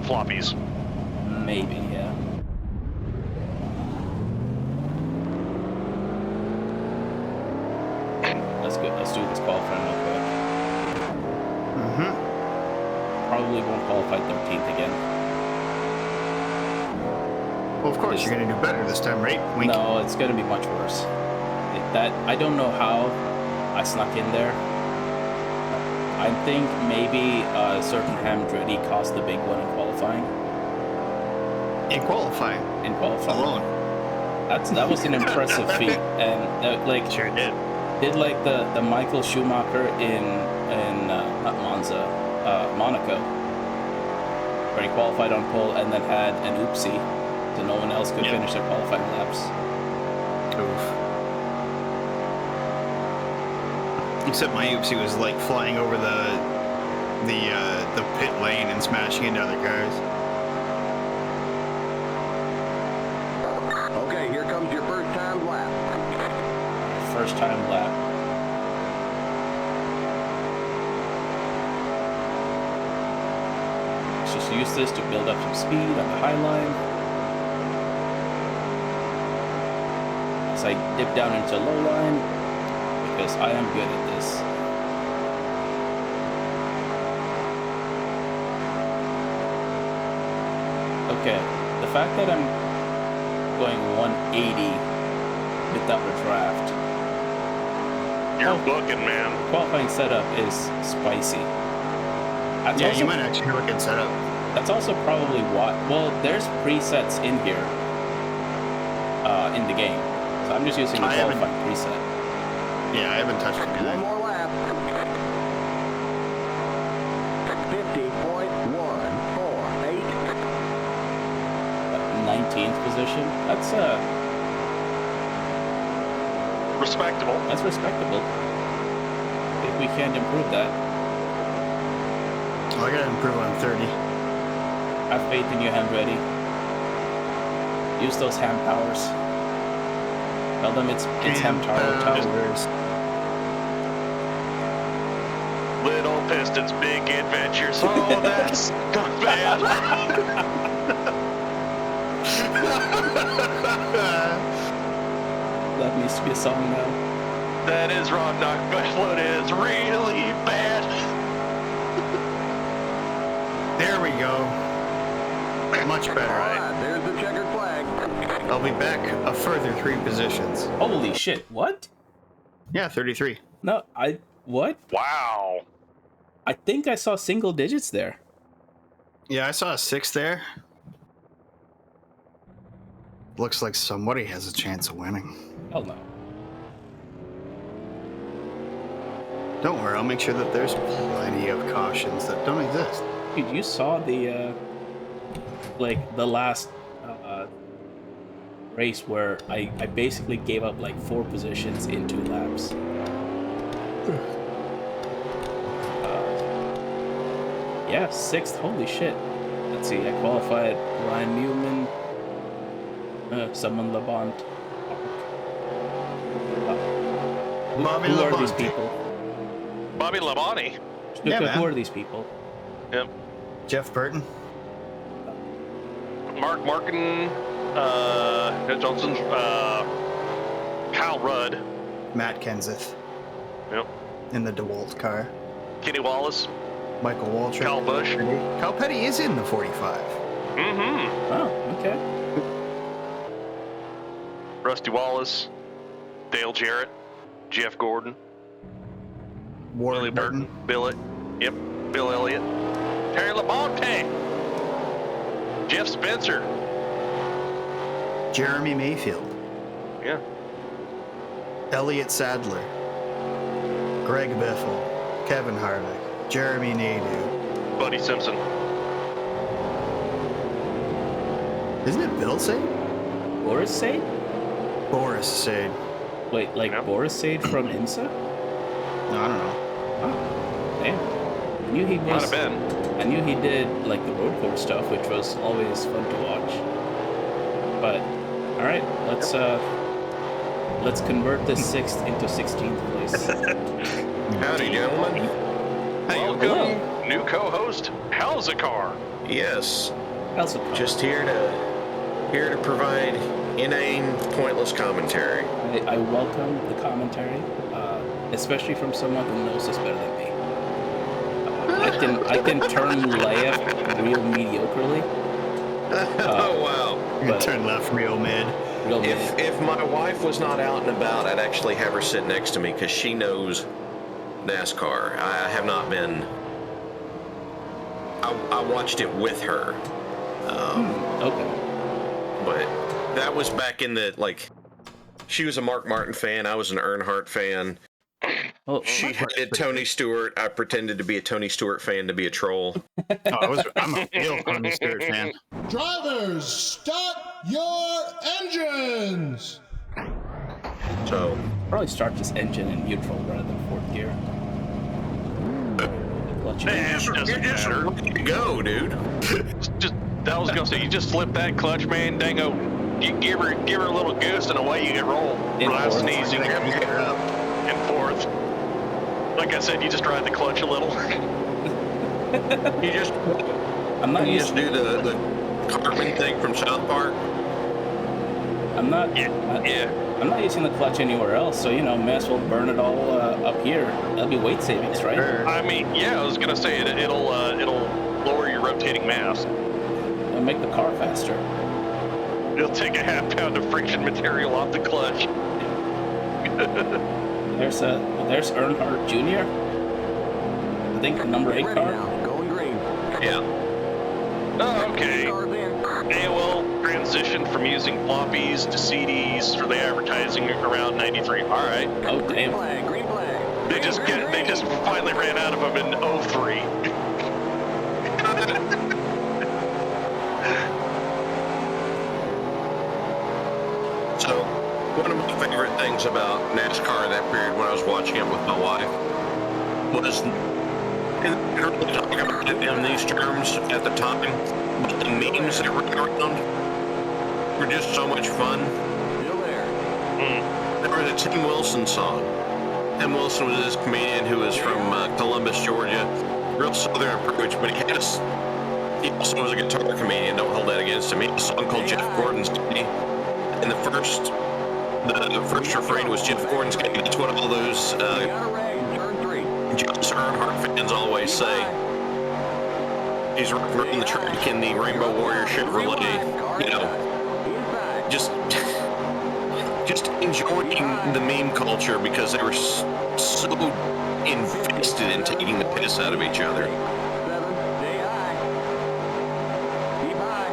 floppies. Maybe, yeah. Let's go. Let's do this qualifying real quick. Mm-hmm. Probably won't qualify 13th again. Well, of course, you're going to do better this time, right? Wink. No, it's going to be much worse. I don't know how I snuck in there. I think maybe a certain Hamdretti cost the big one in qualifying. In qualifying. In qualifying. Alone. That was an impressive feat, and like Sure did. did like the Michael Schumacher in not Monza, Monaco, where he qualified on pole and then had an oopsie, so no one else could finish their qualifying laps. Oof. Except my oopsie was like flying over the pit lane and smashing into other cars. first time lap. Let's just use this to build up some speed on the high line. As I dip down into low line, because I am good at this. Okay, the fact that I'm going 180 without a draft. You're booking, man. Qualifying setup is spicy. That's Yeah, also, you might actually look at setup. That's also probably why. Well, there's presets in here, in the game. So I'm just using the I haven't- qualifying preset. Yeah, I haven't touched One anything. more lap. 50.148. 19th position. That's Respectable. respectable. If we can't improve that, Well, I gotta improve on 30. have faith in you, hand ready. Use those hand powers. Tell them it's hand towers. Little Pistons, big adventures. Oh, that's not bad. That needs to be a song now. That is Rob Knockbackload is really bad. There we go. Much better. All right, there's the checkered flag. I'll be back a further 3 positions. Holy shit! What? Yeah, 33. No, what? Wow. I think I saw single digits there. Yeah, I saw a 6 there. Looks like somebody has a chance of winning. Hell no. Don't worry, I'll make sure that there's plenty of cautions that don't exist. Dude, you saw the the last race where I basically gave up like 4 positions in 2 laps. Yeah, 6th. Holy shit. Let's see. I qualified Ryan Newman, Simon Labont. Bobby Who are these Labonte. people? Bobby Labonte. Yeah, man. Who are these people? Yep. Jeff Burton. Mark Markin, Ed Johnson, Kyle Rudd. Matt Kenseth Yep. in the DeWalt car. Kenny Wallace. Michael Waltrip. Kyle Busch. Kyle Petty is in the 45. Mm-hmm. Oh, okay. Rusty Wallace. Dale Jarrett. Jeff Gordon. Warren Willie Burton. Bill Elliott. Terry Labonte. Jeff Spencer. Jeremy Mayfield. Yeah. Elliott Sadler. Greg Biffle. Kevin Harvick. Jeremy Nadeau. Buddy Simpson. Isn't it Bill Sade? Boris Sade? Boris Sade. Wait, like No. Boris Sade from IMSA? No, I don't know. Oh, damn. I knew he Might was. have been. I knew he did like the road course stuff, which was always fun to watch. But all right, let's convert this 6th into 16th place. Howdy, gentlemen. Welcome, new co-host, Halzacar. Yes, How's it? just here to provide inane, pointless commentary. I welcome the commentary, especially from someone who knows this better than me. I can turn left real mediocrely. Oh wow! You But- can turn left real mid. Real mid. If my wife was not out and about, I'd actually have her sit next to me because she knows NASCAR. I have not been. I watched it with her, Okay. but that was back in the She was a Mark Martin fan. I was an Earnhardt fan. Oh, She did Tony Stewart. I pretended to be a Tony Stewart fan to be a troll. I'm a real Tony Stewart fan. Drivers, start your engines! So probably start this engine in neutral rather than 4th gear. Clutch it. It you're doesn't just matter. ready to go, dude. Just, I was gonna say, you just flip that clutch, man, dango. give her a little goose and away you can roll. In Nice and fourth. easy. Get her up. In fourth. Like I said, you just ride the clutch a little. You just I'm not you used. just do the Cartman thing from South Park. I'm not. Yeah. I'm not using the clutch anywhere else, so may as well burn it all up here. That'll be weight savings, right? I mean, yeah, I was gonna say it'll lower your rotating mass. It'll make the car faster. It'll take a half pound of friction material off the clutch. There's Earnhardt Jr. I think number 8 Ready car. now. Going green. Yeah. Oh, okay. Cars in. AOL transitioned from using floppies to CDs for the advertising around '93. All right. Oh damn! Green flag. They just finally ran out of them in '03. So, one of my favorite things about NASCAR that period when I was watching it with my wife was, and really talking about it in these terms at the time, but the memes that were around were just so much fun. Still there. There was a Tim Wilson song. Tim Wilson was this comedian who was from Columbus, Georgia, real southern approach, but he also was a guitar comedian. Don't hold that against him. He had a song called Jeff Gordon's Day. And the first refrain was Jeff Gordon's Day. That's what all those Got a rag. Turn 3. Josh Earnhardt fans always say. He's running the track in the Rainbow Warrior Chevrolet. You know, Inside. just enjoying the meme culture because they were so invested in taking the piss out of each other. 7. Stay high. Keep high.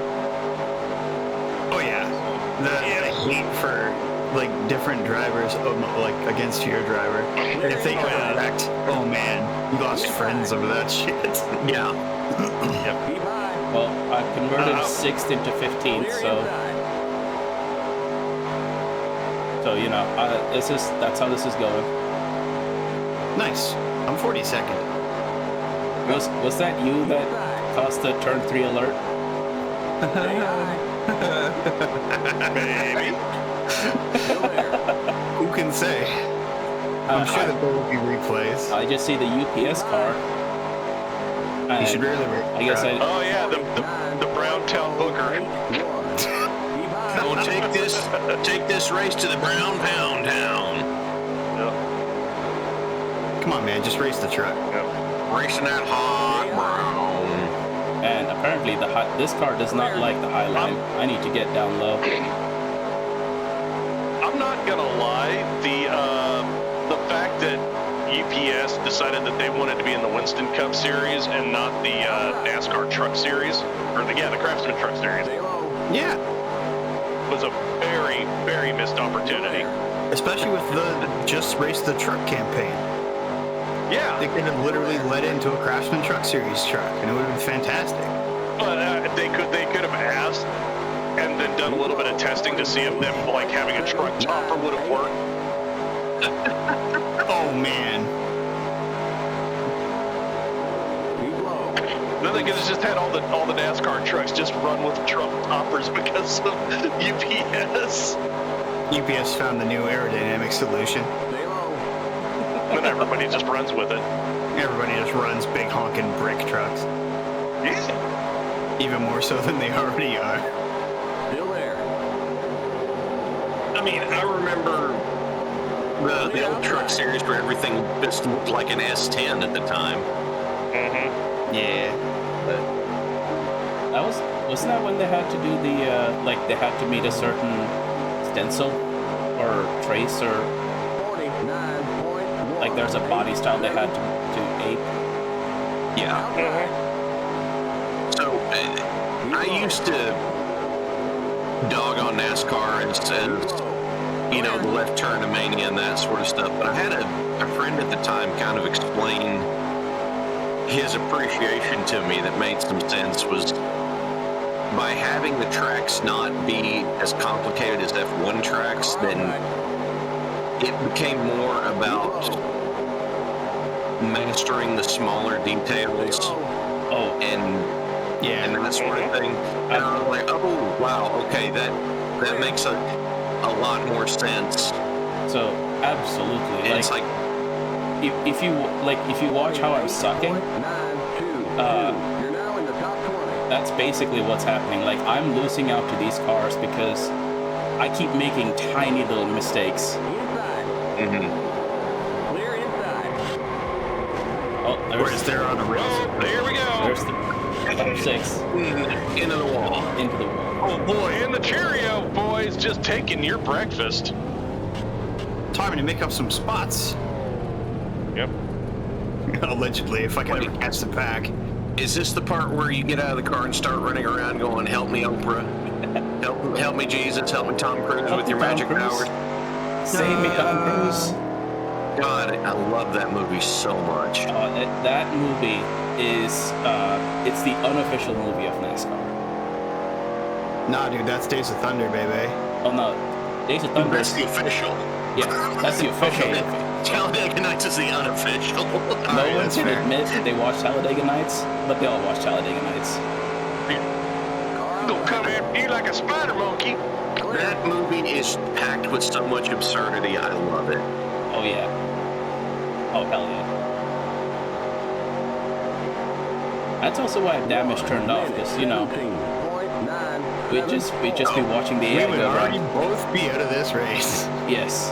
Oh yeah, the hate for like different drivers, like against your driver. If they got wrecked, oh man, you lost friends over that shit. Yeah. Keep high. Well, I converted 6th into 15th, so that's how this is going. Nice. I'm 42nd. Was that you that caused the turn 3 alert? Stay high. Maybe. Still there. Who can say? I'm sure that there will be replays. I just see the UPS car. You should really rate. I guess I. Oh yeah, the Browntown Booker. Keep high. Don't take this race to the Brown Pound Town. Come on, man, just race the truck. Racing that hot brown. And apparently this car does not like the high line. I need to get down low. I'm not gonna lie, the fact that UPS decided that they wanted to be in the Winston Cup Series and not the NASCAR Truck Series, or the Craftsman Truck Series, Stay low. Yeah, was a very, very missed opportunity. especially with the Just Race the Truck campaign. Yeah, They could have literally led into a Craftsman Truck Series truck, and it would have been fantastic. but they could have asked and then done a little bit of testing to see if them like having a truck topper would have worked. Oh man, Keep low. Then they could have just had all the NASCAR trucks just run with truck toppers because of UPS. UPS found the new aerodynamic solution. Stay low. Then everybody just runs with it. Everybody just runs big honking brick trucks, Yeah. even more so than they already are. Still there. I mean, I remember the old truck series where everything just looked like an S10 at the time. Mm-hmm. Yeah. Wasn't that when they had to do the they had to meet a certain stencil or trace or 49.1. like there's a body style they had to ape? Yeah. So I used to dog on NASCAR and the left turn to mania and that sort of stuff. But I had a friend at the time kind of explain his appreciation to me that made some sense was by having the tracks not be as complicated as F1 tracks, then it became more about mastering the smaller details Oh, and Yeah. that sort of thing. And I was like, oh wow, okay, That makes a lot more sense. So absolutely, And it's like, if you watch how I'm sucking, You're now in the top 20. that's basically what's happening. Like, I'm losing out to these cars because I keep making tiny little mistakes. Inside. Clear inside. Oh, Whereas they're on the rails. There we go. there's the top 6 into the wall. into the wall. Oh boy, and the Cheerio boys just taking your breakfast. Time to make up some spots. Yep. Allegedly, if I can ever catch the pack. Is this the part where you get out of the car and start running around going, help me, Oprah? help me, Jesus. Help me, Tom Cruise, Help with me, your Tom magic Cruise. powers. Save me, Tom Cruise. God, I love that movie so much. That movie is it's the unofficial movie of NASCAR. Nah, dude, that's Days of Thunder, baby. Oh no, Days of Thunder. That's the official. Yeah, that's the official Okay. movie. Talladega Nights is the unofficial. No one can admit that they watched Talladega Nights, but they all watched Talladega Nights. Gonna come after you like a spider monkey. That movie is packed with so much absurdity. I love it. Oh yeah. Oh hell yeah. That's also why Damage turned off, because we'd just be watching the We AI would go already around. both be out of this race. Yes.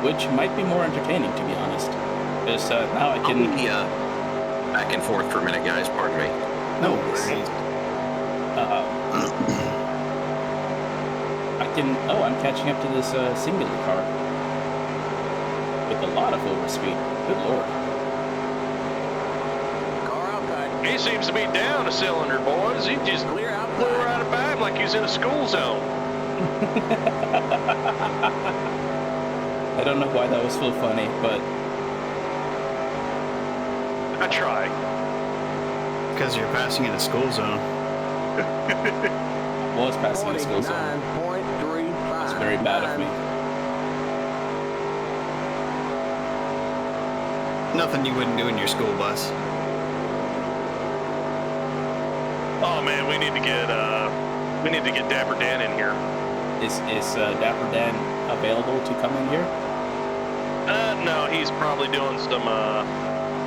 Which might be more entertaining, to be honest. Because now I I'll can. be back and forth for a minute, guys. Pardon me. No worries. I can. Oh, I'm catching up to this singular car with a lot of overspeed. Good lord. Car outside. He seems to be down a cylinder, boys. He just Clear outside. flew right by him like he's in a school zone. I don't know why that was so funny, but I try. Because you're passing in a school zone. I was passing the school zone. 49.35. It's very bad of me. Nothing you wouldn't do in your school bus. Oh man, we need to get Dapper Dan in here. Is Dapper Dan available to come in here? No, he's probably doing some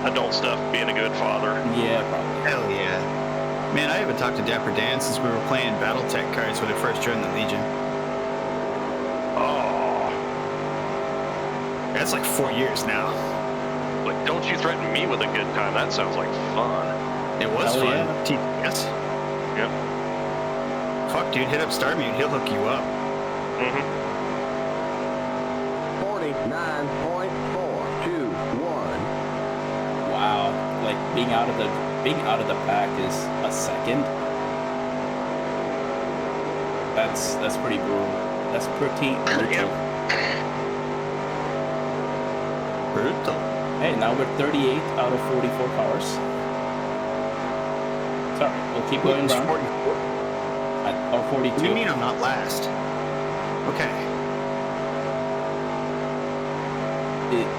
adult stuff, being a good father. Yeah, probably. Hell yeah. Man, I haven't talked to Dapper Dan since we were playing Battletech cards when I first joined the Legion. Oh, That's like 4 years now. like don't you threaten me with a good time? That sounds like fun. It was Hell fun. yeah. TPS. Yep. Fuck, dude, hit up Starmute. He'll hook you up. Mm-hmm. 49.421. Wow, like being out of the pack is a second. That's pretty brutal. That's pretty brutal. Yep. Brutal. Hey, now we're 38 out of 44 cars. Sorry, we'll keep going around. 44. Or 42. What do you mean I'm not last? Okay.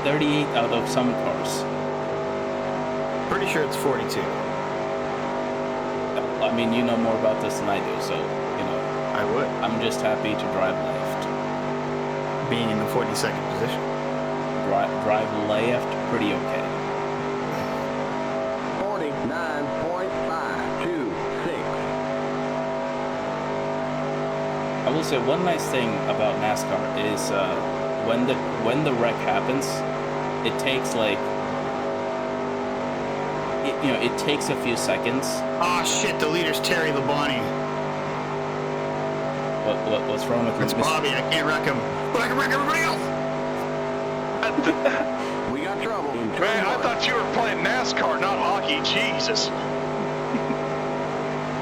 38 out of some cars. Pretty sure it's 42. I mean, you know more about this than I do, so, you know, I would. I'm just happy to drive left. Being in the 42nd position. Drive left, pretty okay. 49.526. I will say one nice thing about NASCAR is when the wreck happens, it takes like it takes a few seconds. Oh shit, the leader's Terry Labonte. What's wrong with It's Mr. Bobby, I can't wreck him. But I can wreck everybody else! We got trouble. In turn Man, I one. thought you were playing NASCAR, not hockey. Jesus.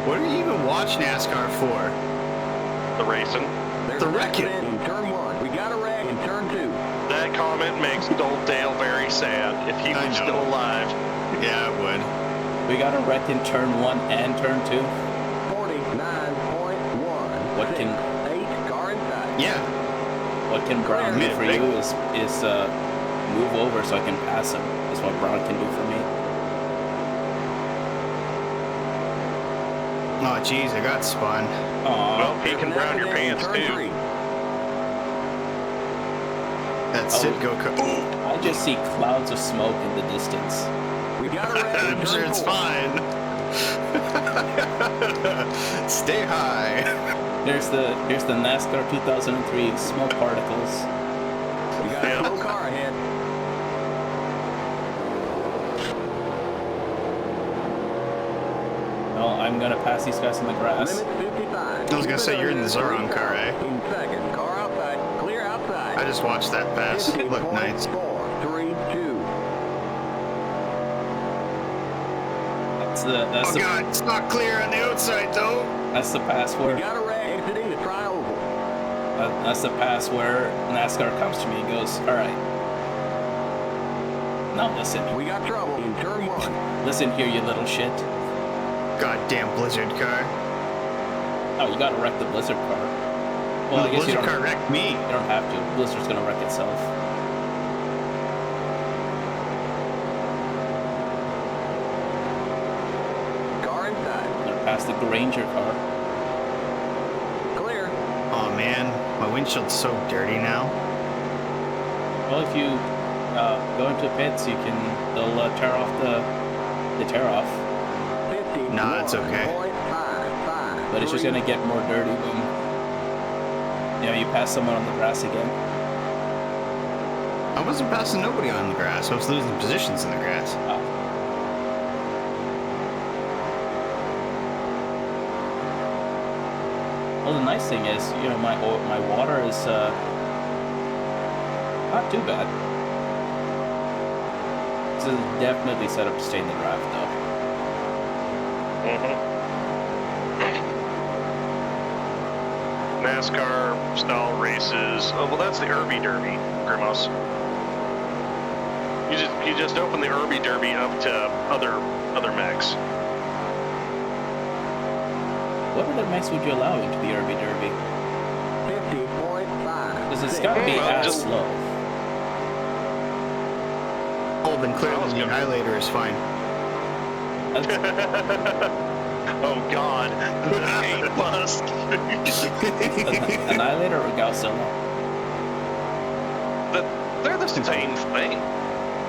What do you even watch NASCAR for? The racing. There's the an wreck it. accident in turn one. We got a wreck in turn two. That comment makes Old Dale very sad. If he I was know. still alive. Yeah, I would. We got a wreck in turn 1 and turn 2. 49.1. What can- 8 car inside. Yeah. What can Brown do Made it for big. you is move over so I can pass him. Is what Brown can do for me. Oh, jeez, I got spun. Aw, Well, he can brown your pants too. That's it, go. I just see clouds of smoke in the distance. We got a red. I'm sure it's fine. Stay high. Here's the NASCAR 2003 smoke particles. We got a slow car ahead. No, I'm gonna pass these guys in the grass. Limit 55. I was gonna say, you're in the Zoron car, eh? In second, car outside, clear outside. I just watched that pass. It looked nice. 4, 3, 2. That's Oh the god, it's not clear on the outside though. that's the pass We where got a red exiting the tri-oval. that's the pass where NASCAR comes to me and goes, all right. Now listen, We got trouble in turn 1. listen here, you little shit. Goddamn Blizzard car. Oh, you gotta wreck the Blizzard car. Well, The I guess you Blizzard don't. car wrecked me. You don't have to. Blizzard's gonna wreck itself. Car inside. I'm gonna pass the Granger car. Clear. Oh man, my windshield's so dirty now. Well, if you go into pits, they'll tear off the tear off. 50. Nah, it's okay. But it's just gonna get more dirty when you pass someone on the grass again. I wasn't passing nobody on the grass. I was losing positions in the grass. Well, the nice thing is, my water is not too bad. This is definitely set up to stay in the draft, though. NASCAR style races. Oh, well, that's the Irby Derby, Grimos. You just open the Irby Derby up to other mechs. What other mechs would you allow into the Irby Derby? 50.5. Because it's gotta be Well, as just- slow. Oh, then I clearly was the gonna- Annihilator is fine. Oh God, hate bust. Annihilator or Godzilla? They're the same thing.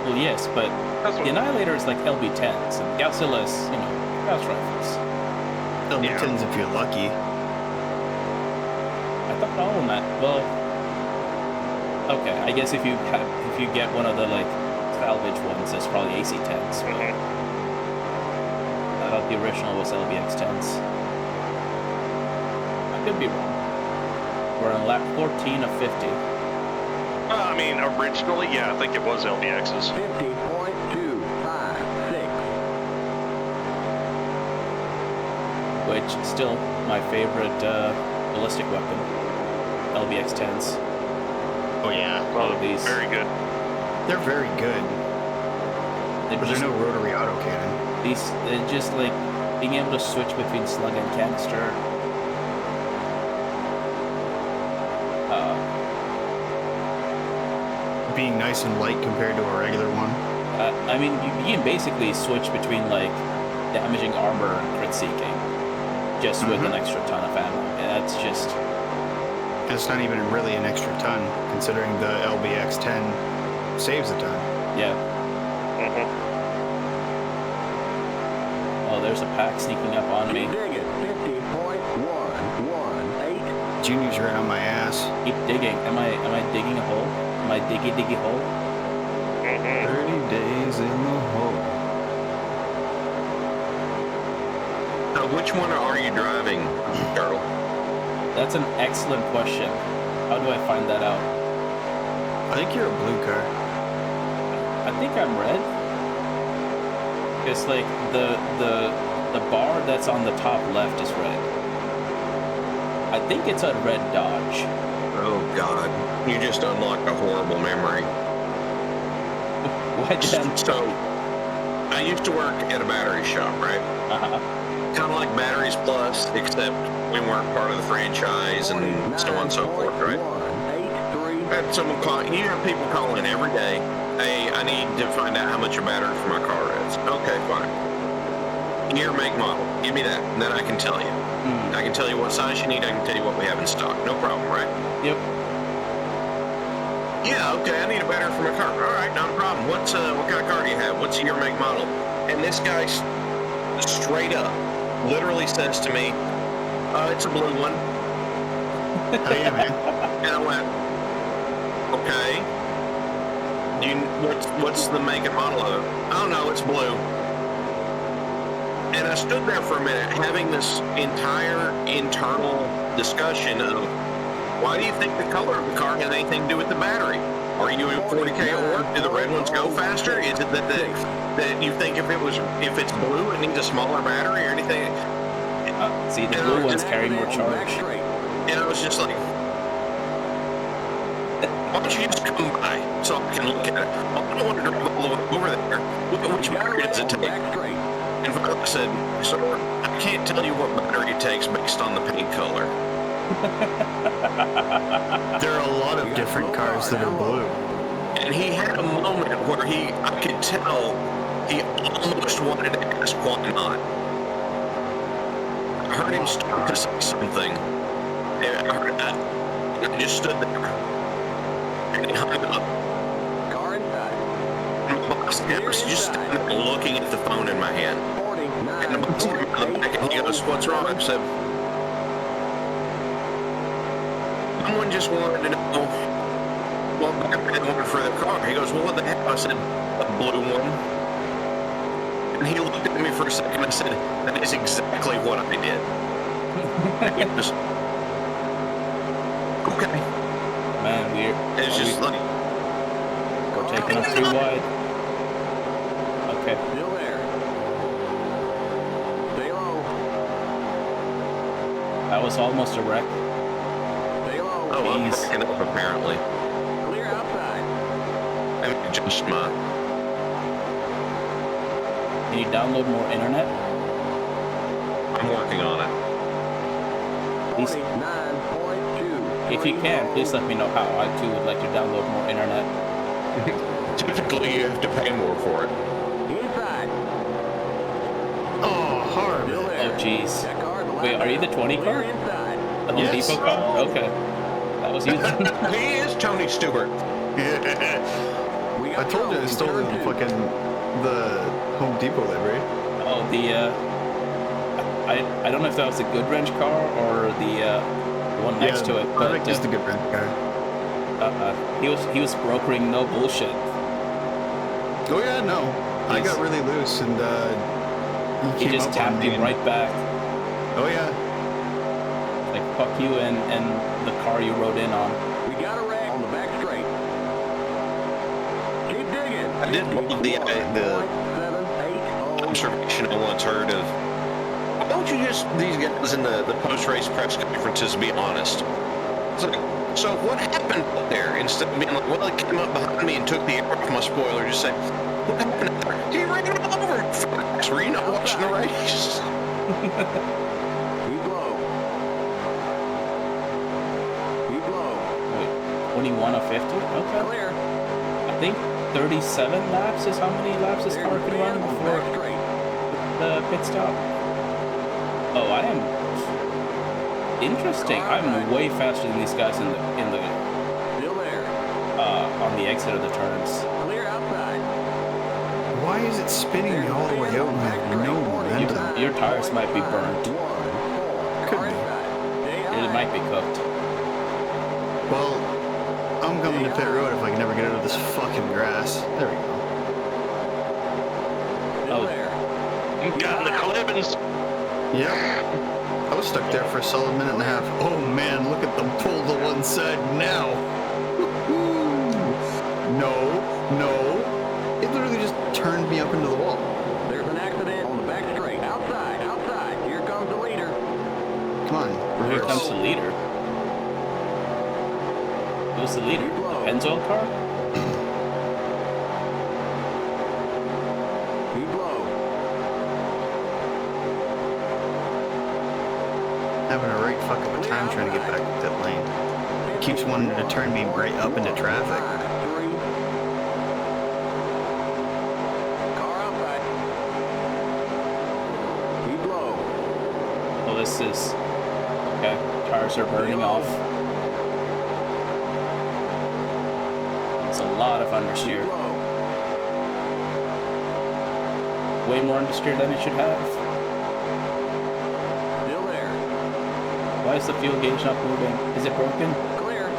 Well, yes, but That's the what, Annihilator is like LB-10s, and Godzilla is, Gauss rifles. They'll be Yeah. 10s if you're lucky. I thought all of that. Well, okay. I guess if you get one of the like salvage ones, it's probably AC-10s. But I thought the original was LBX-10s. I could be wrong. We're on lap 14 of 50. I mean, originally, yeah, I think it was LBXs. 50.256. Which is still my favorite ballistic weapon. LBX-10s. Oh yeah. All of these. Very good. They're very good. They're But there's just, no rotary autocannon. they're just like being able to switch between slug and canister. Being nice and light compared to a regular one. I mean, you can basically switch between like damaging armor and crit seeking, just with an extra ton of ammo. And that's just And it's not even really an extra ton, considering the LBX-10 saves a ton. yeah. Mhm. Oh, there's a pack sneaking up on me. Dig it. 50.118. Junior's right on my ass. Keep digging. Am I digging a hole? Am I diggy hole? 30 days in the hole. Which one are you driving, Turtle? That's an excellent question. How do I find that out? I think you're a blue car. I think I'm red. It's like the bar that's on the top left is red. I think it's a red Dodge. Oh God, you just unlocked a horrible memory. Why then? So, I used to work at a battery shop, right? Kind of like Batteries Plus, except we weren't part of the franchise and so on and so forth, right? 183. I had someone call. You have people call in every day. Hey, I need to find out how much your battery for my car is. Okay, fine. Year, make, model. Give me that, and then I can tell you. I can tell you what size you need. I can tell you what we have in stock. No problem, right? Yep. Yeah, okay. I need a battery for my car. All right, not a problem. What kind of car do you have? What's the year, make, model? And this guy straight up, literally says to me, "It's a blue one." Oh, yeah, man. And I went, "Okay. What's the make and model of it?" "Oh no, it's blue." And I stood there for a minute having this entire internal discussion of, why do you think the color of the car has anything to do with the battery? Are you in 40K at work? Do the red ones go faster? Is it that you think if it's blue it needs a smaller battery or anything? See, the blue ones carry more charge. And I was just like, why don't you just come by so I can look at it? I don't want to drive all the way over there. Which battery does it take? And finally I said, "Sir, I can't tell you what battery it takes based on the paint color." There are a lot of different cars that are blue. And he had a moment where I could tell he almost wanted to ask why not. I heard him start to say something. And I just stood there. And he hung up. Car inside. And my boss was just standing there looking at the phone in my hand. And the boss came out the back and he goes, "What's wrong?" I said, "Someone just wanted to know what battery they wanted for their car." He goes, "Well, what the heck?" I said, "A blue one." And he looked at me for a second. I said, "That is exactly what I did." He goes, "Okay." Man, It's just like, we're taking us too wide. Okay. Still there. Stay low. That was almost a wreck. Stay low. oh, I'm Jeez. backing up apparently. Clear outside. I mean, just my. Can you download more internet? I'm working on it. Please, 49.2. if you can, please let me know how. I too would like to download more internet. Typically, you have to pay more for it. Inside. Oh, hard. Still Oh, there. jeez. That car, the Wait, are you the 20 Clear car? inside. The Home Yes. Depot car? Okay. That was you. He is Tony Stewart. We I got told you I trouble. stole Turn the two. fucking the Home Depot livery. Oh, I don't know if that was the Good Wrench car or the one next to it, but just a good rent car. he was brokering no bullshit. Oh yeah, no. I got really loose and He came just up on tapped me you and- right back. Oh yeah. Like, fuck you and the car you rode in on. We got a wreck on the back straight. Keep digging. I did love the 780. observation I once heard of, why don't you just, these guys in the post-race press conferences, be honest? It's like, so what happened up there? Instead of being like, well, it came up behind me and took the air off my spoiler, just say, what happened up there? He ran it over. Fuck, were you not watching the race? Keep low. Keep low. Wait, 21 of 50? Okay. Clear. I think 37 laps is how many laps this car can run on the before back straight. the pit stop. Oh, I am interesting. I'm way faster than these guys in the Still there. on the exit of the turns. Clear outside. Why is it spinning me all the way out and I have no momentum? Your tires might be burnt. Could be. It might be cooked. Well, I'm coming to pit road if I can never get out of this fucking grass. There we go. Oh. Got in the clippings. Yep. I was stuck there for a solid minute and a half. Oh man, look at them pull to one side now. No. It literally just turned me up into the wall. There's an accident on the back straight. Outside, outside. Here comes the leader. Come on, Here comes reverse. the leader. Who's the leader? The Pennzoil car? Keep low. Having a right fuck of a time trying to get back to that lane. It keeps wanting to turn me right up into traffic. 3. Car outside. this is okay. Tires are burning off. It's a lot of understeer. Way more understeer than it should have. Still there. Why is the fuel gauge not moving? Is it broken? Clear.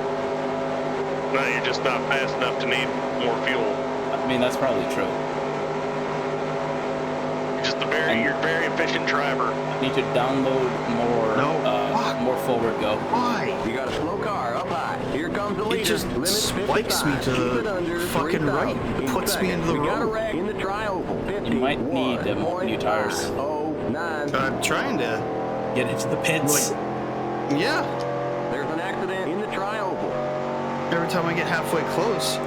No, you're just not fast enough to need more fuel. I mean, that's probably true. You're a very efficient driver. I need to download more, more forward go. Why? You got a slow car up high. Here comes the leader. It just Limit spikes 55. me to Keep it the under fucking 3,000. right. In Puts me seconds. into the We got a road. wreck in the tri-oval. You might need more new tires. 51.509. I'm trying to. Get into the pits. Yeah. There's an accident in the tri-oval. Every time I get halfway close,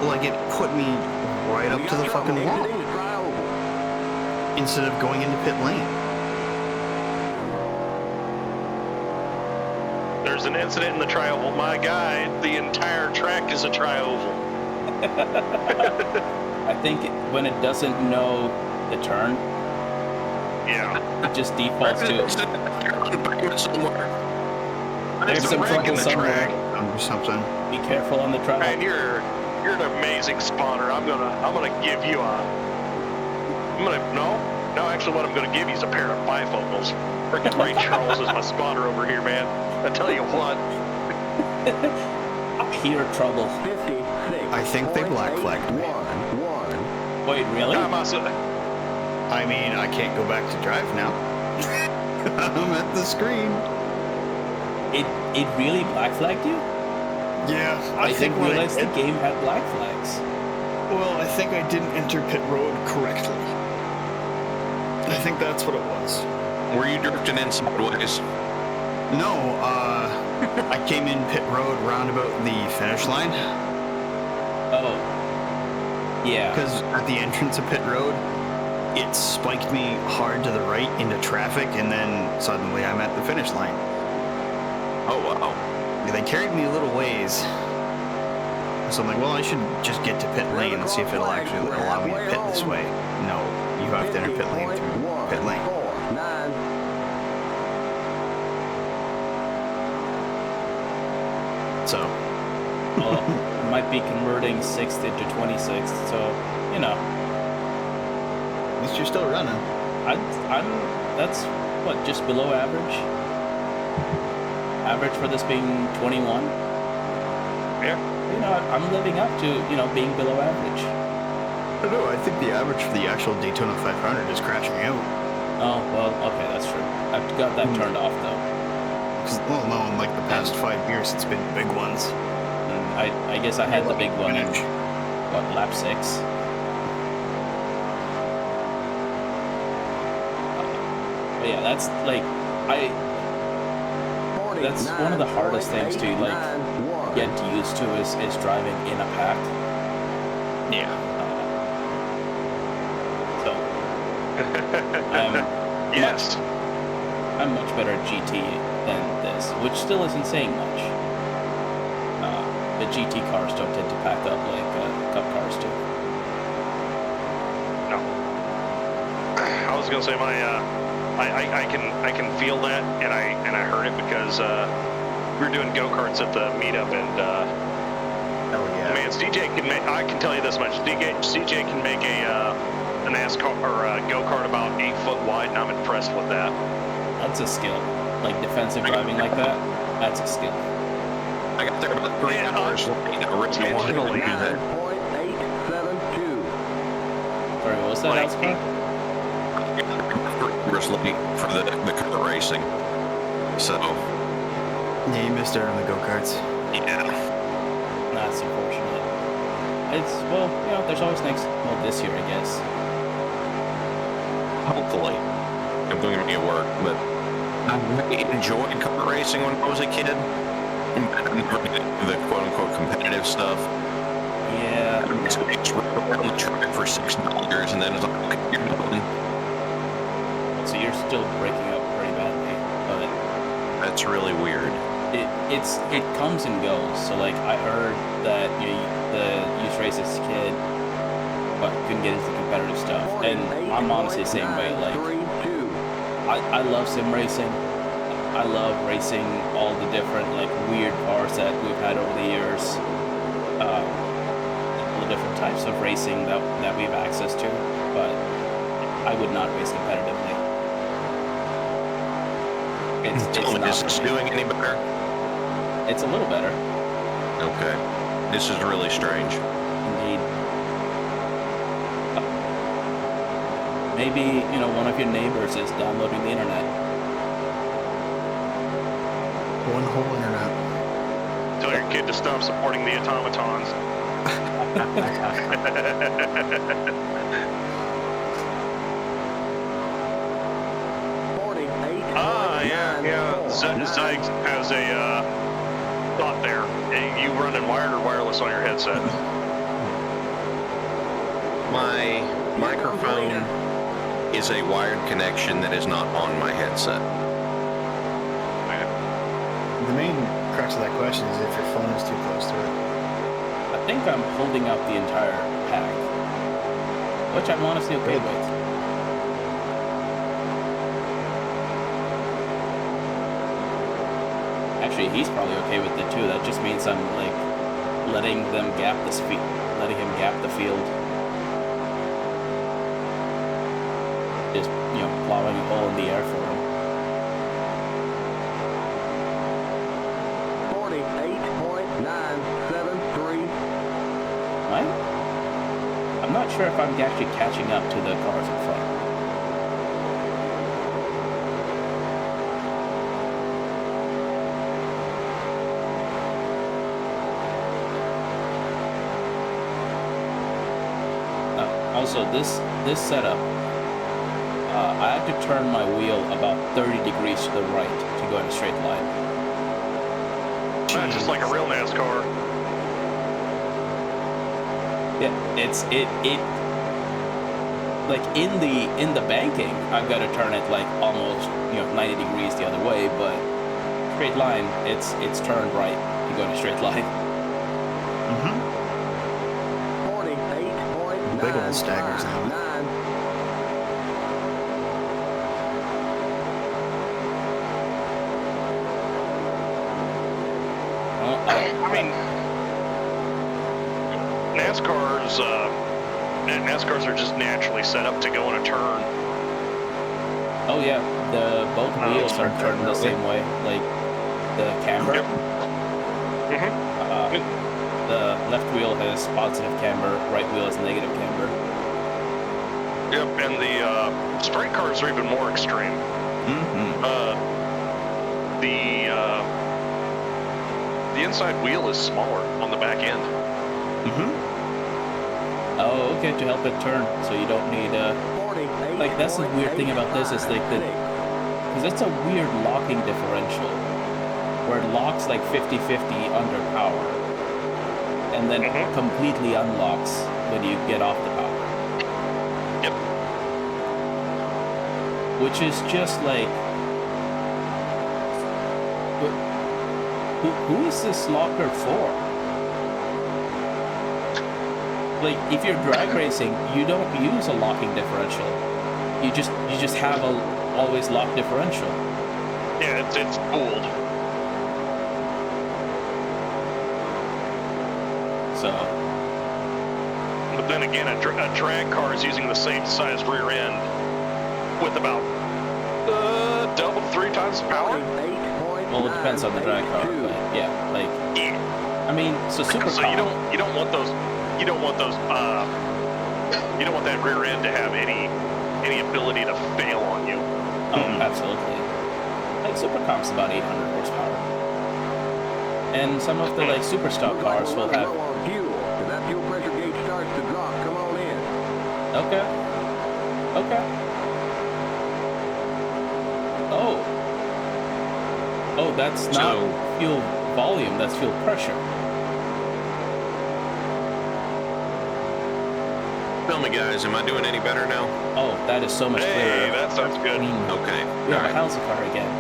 like it put me right up We to got the trouble fucking wall exiting the tri-oval. instead of going into pit lane. There's an incident in the tri-oval. My guy, the entire track is a tri-oval. I think when it doesn't know the turn, Yeah. it just defaults to somewhere. there's There's some a wreck trouble in the somewhere. track. Or something. Be careful on the track. Man, you're an amazing spotter. I'm gonna give you no, actually what I'm gonna give you is a pair of bifocals. Freaking Ray Charles is my spotter over here, man. I tell you what. I hear trouble. 56. I think they black flagged me. Wait, really? I'm also, I mean, I can't go back to drive now. I'm at the screen. It really black flagged you? Yeah, I didn't realize the game had black flags. Well, I think I didn't enter pit road correctly. I think that's what it was. Were you drifting in sideways? No, I came in pit road roundabout the finish line. Oh. Yeah. Because at the entrance of pit road, it spiked me hard to the right into traffic, and then suddenly I'm at the finish line. Oh, wow. Yeah, they carried me a little ways. So I'm like, well, I should just get to pit lane and see if it'll actually allow me to pit this way. No, you have to enter pit lane through pit lane. So, Well, might be converting 6th into 26th, so, you know. at least you're still running. That's, what, just below average? Average for this being 21? yeah. You know, I'm living up to, being below average. I don't know, I think the average for the actual Daytona 500 is crashing out. Oh, well, okay, that's true. I've got that turned off, though. Well, no, in like the past 5 years, it's been big ones. I guess I had the big one in, Finish. what, lap 6? But yeah, that's, like, that's one of the hardest things to, like, get used to is driving in a pack. Yeah. So, Yes. I'm much better at GT than this, which still isn't saying much. The GT cars don't tend to pack up like Cup cars do. No. I was gonna say I can feel that, and I heard it because we were doing go-karts at the meetup, and Hell yeah. man, CJ can make. I can tell you this much: CJ can make a NASCAR or a go-kart about 8 foot wide, and I'm impressed with that. That's a skill. Like defensive driving like that, that's a skill. I got there about 3 hours late. I really wanted to do that. 9.872. Sorry, what was that, Like, Alspar? 3 hours late for the kart racing. So, Yeah, you missed out on the go-karts. yeah. That's unfortunate. It's, well, there's always next, this year, I guess. Hopefully. I'm going to make it work, but I really enjoyed kart racing when I was a kid. And I never did the quote-unquote competitive stuff. Yeah. It's right around the track for $6, and then it's like, okay, you're done. So you're still breaking up pretty badly, but That's really weird. it comes and goes. So like I heard that the youth races kid, but couldn't get into competitive stuff, and I'm honestly the same way. Like I love sim racing. I love racing all the different like weird cars that we've had over the years. All the different types of racing that we have access to, but I would not race competitively. It's Tell me, not is this for me. doing any better? It's a little better, Okay. This is really strange. indeed. Maybe, one of your neighbors is downloading the internet. One whole internet. Tell your kid to stop supporting the automatons. Zyggs has a thought there. Hey, you running wired or wireless on your headset? My microphone is a wired connection that is not on my headset. The main crux of that question is if your phone is too close to it. I think I'm holding up the entire pack, which I'm honestly okay with. Actually, he's probably okay with it too. That just means I'm like letting him gap the field. Just plowing a hole in the air for him. 48.973. I'm not sure if I'm actually catching up to the cars in front. Also, this setup, I have to turn my wheel about 30 degrees to the right to go in a straight line. Just like a real NASCAR. Yeah, like in the banking, I've got to turn it like almost 90 degrees the other way, but straight line, it's turned right to go in a straight line. Big old staggers now. I mean, NASCARs are just naturally set up to go in a turn. Oh yeah, both wheels are turned the same way, like the camber. Yep. The left wheel has positive camber, right wheel has negative camber. Yep, and the sprint cars are even more extreme. The inside wheel is smaller on the back end. Oh, okay, to help it turn, so you don't need like that's the weird thing about this is like because it's a weird locking differential where it locks like 50-50 under power and then completely unlocks when you get off the power. Yep. Which is just like who is this locker for? Like, if you're drag racing, you don't use a locking differential. You just have a always lock differential. Yeah, it's fooled. So. But then again, a drag car is using the same size rear end with about double to 3 times the power. Well, it depends on the drag car, but yeah, like. I mean, so super. So you don't want those. You don't want those. You don't want that rear end to have any ability to fail on you. Oh, absolutely. Like Supercom's about 800 horsepower, and some of the like super stock cars will have. If that fuel pressure gauge starts to drop, come on in. Okay. Oh, that's not fuel volume. That's fuel pressure. Tell me, guys, am I doing any better now? Oh, that is so much clearer. Hey, that sounds good. Okay. Yeah, All right. how's the car again?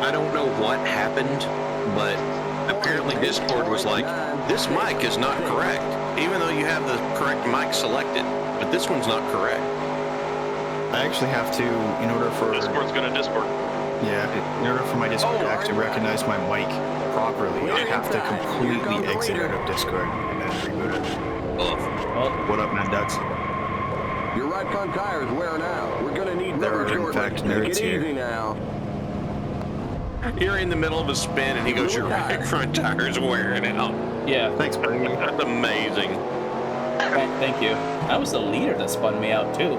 I don't know what happened, but apparently Discord was like, this mic is not correct, even though you have the correct mic selected, but this one's not correct. I actually have to, in order for Discord's gonna Discord. in order for my Discord to actually recognize my mic properly, I have to completely exit out of Discord and then reboot it. Ugh. Well, What up, man, Ducks? Your right front tire's wearing out. We're gonna need There rubber are, in shortly. fact, Take nerds it here. easy now. You're in the middle of a spin, and he goes, "Your right front tire's wearing out." yeah. Thanks, buddy. That's amazing. Thank you. That was the leader that spun me out too.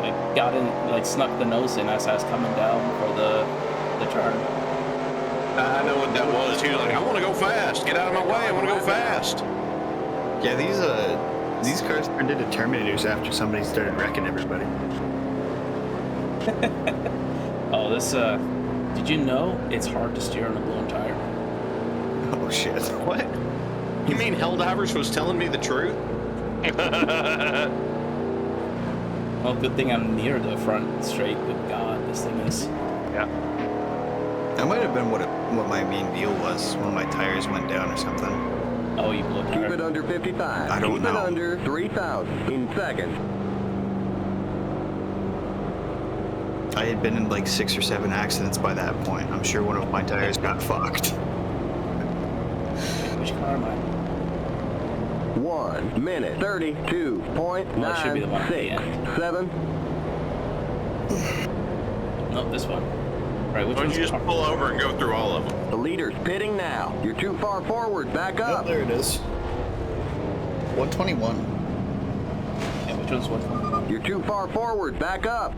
Like got in, like snuck the nose in as I was coming down for the turn. I know what that was. He was like, "I want to go fast. Get out of my way. I want to go fast." Yeah, these cars turned into Terminators after somebody started wrecking everybody. Oh, this did you know it's hard to steer on a blown tire? Oh shit! What? You mean Helldivers was telling me the truth? Well, good thing I'm near the front straight. Good God, this thing is. Yeah. That might have been what my main deal was when my tires went down or something. Oh, you blew a Keep it tire. under 55. I don't Keep know. it under 3,000 in seconds. I had been in like 6 or 7 accidents by that point. I'm sure one of my tires got fucked. Which car am I? 1 minute 32.96. Well, it should be the one at the end. 7. No, this one. Right, which Why don't one's you just car? pull over and go through all of them? The leader's pitting now. You're too far forward. Back Oh, up. there it is. 121. Yeah, which one's what? You're too far forward. Back up.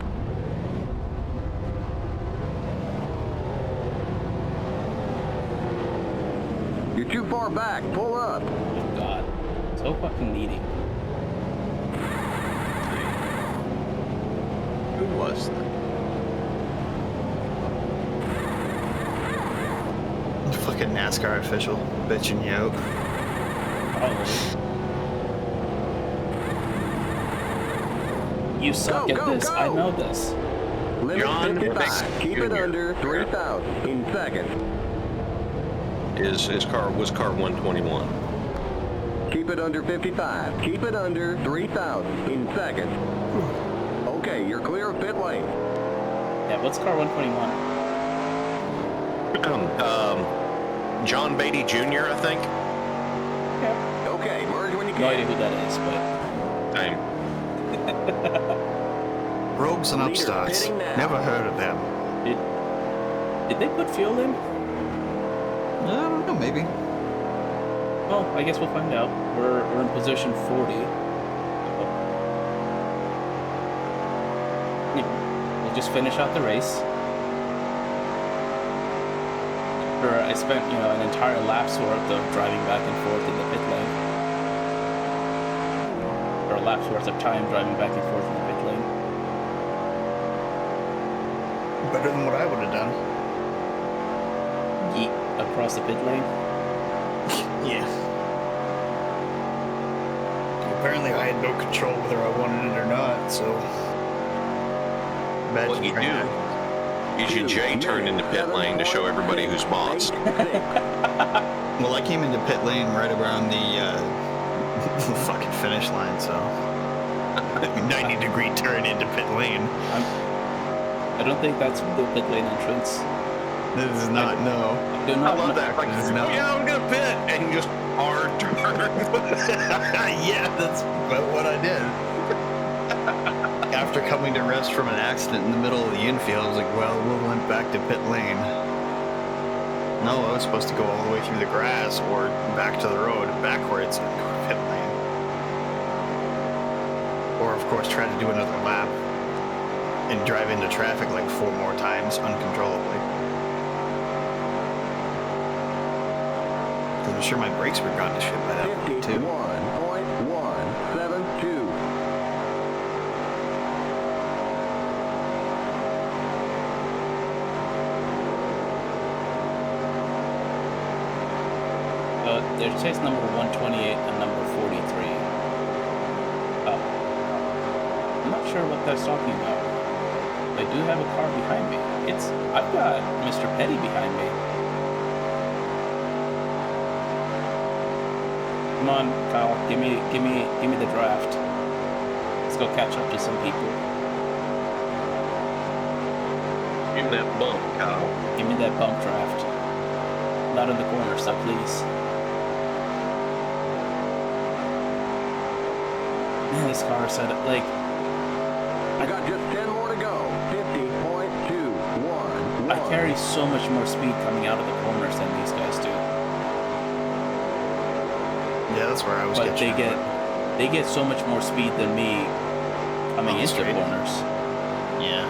You're too far back. Pull up. Oh God, so fucking needy. Who was that? Fucking NASCAR official bitching you out. Probably. You suck Go, at go, this. go. I know this. Limit John 55. Dix Keep it Jr. under 3,000 in seconds. His car was car 121. Keep it under 55. Keep it under 3,000 in seconds. Okay, you're clear of pit lane. Yeah, what's car 121? John Beatty Jr., I think. Okay, merge when you No idea can. who that is, but Same. Rogues and Leader upstarts. pitting now. Never heard of them. did they put fuel in? I don't know, maybe. Well, I guess we'll find out. We're in position 40. We'll just finish out the race. I spent, an entire lap's worth of driving back and forth in the pit lane. Or a lap's worth of time driving back and forth in the pit lane. Better than what I would have done. Yeet across the pit lane. Yeah. Apparently I had no control whether I wanted it or not, so... Imagine What you trying do to- is you J-turn into pit lane to show everybody who's boss. Well, I came into pit lane right around the fucking finish line, so... 90-degree turn into pit lane. I don't think that's the pit lane entrance. This is not, no. Do I not love that. Like, It's oh not. yeah, I'm gonna pit, and just hard turn. Yeah, that's about what I did. After coming to rest from an accident in the middle of the infield, I was like, well, we went back to pit lane. No, I was supposed to go all the way through the grass or back to the road backwards and go to pit lane. Or, of course, try to do another lap and drive into traffic like 4 more times uncontrollably. Because I'm sure my brakes were gone to shit by that point, too. 51.172. There's chase number 128 and number 43. I'm not sure what that's talking about. I do have a car behind me. I've got Mr. Petty behind me. Come on, Kyle, give me the draft. Let's go catch up to some people. Give me that bump, Kyle. Give me that bump draft. Not in the corner, so please. Man, this car said like. I got just 10 more to go. 50.211. I carry so much more speed coming out of the corners than these guys do. Yeah, that's where I was. But they get so much more speed than me coming into straight. corners. Yeah.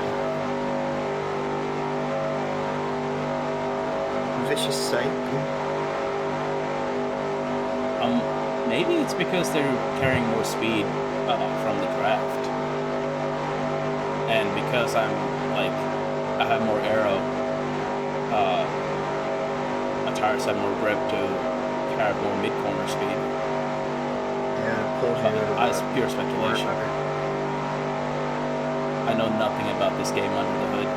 Vicious cycle. Maybe it's because they're carrying more speed from the draft, and because I'm like I have more aero, my tires have more grip to carry more mid corner speed. Yeah, pulls you out of That's the pure speculation. I know nothing about this game under the hood.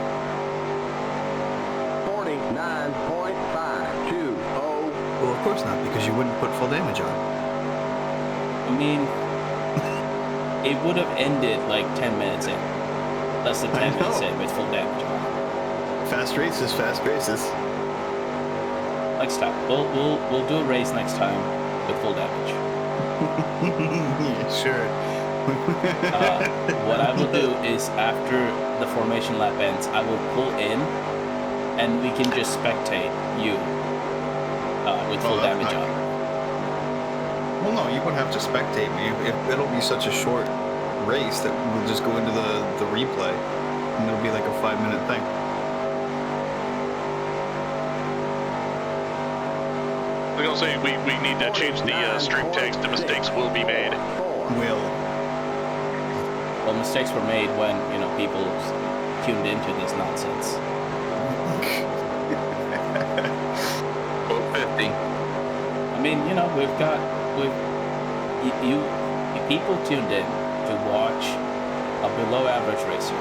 49.520. Well, of course not, because you wouldn't put full damage on. I mean, it would have ended like 10 minutes in. Less than 10 minutes in with full damage on. Fast races, fast races. Next time. We'll do a race next time with full damage. Yeah, sure. What I will do is after the formation lap ends, I will pull in and we can just spectate you with full that's damage not on. Well, no, you wouldn't have to spectate me. It'll be such a short race that we'll just go into the replay, and it'll be like a 5-minute thing. We're gonna say we need to change the stream text to mistakes will be made. Will. Well, mistakes were made when people tuned into this nonsense. Quote 50. I mean, you people tuned in to watch a below average racer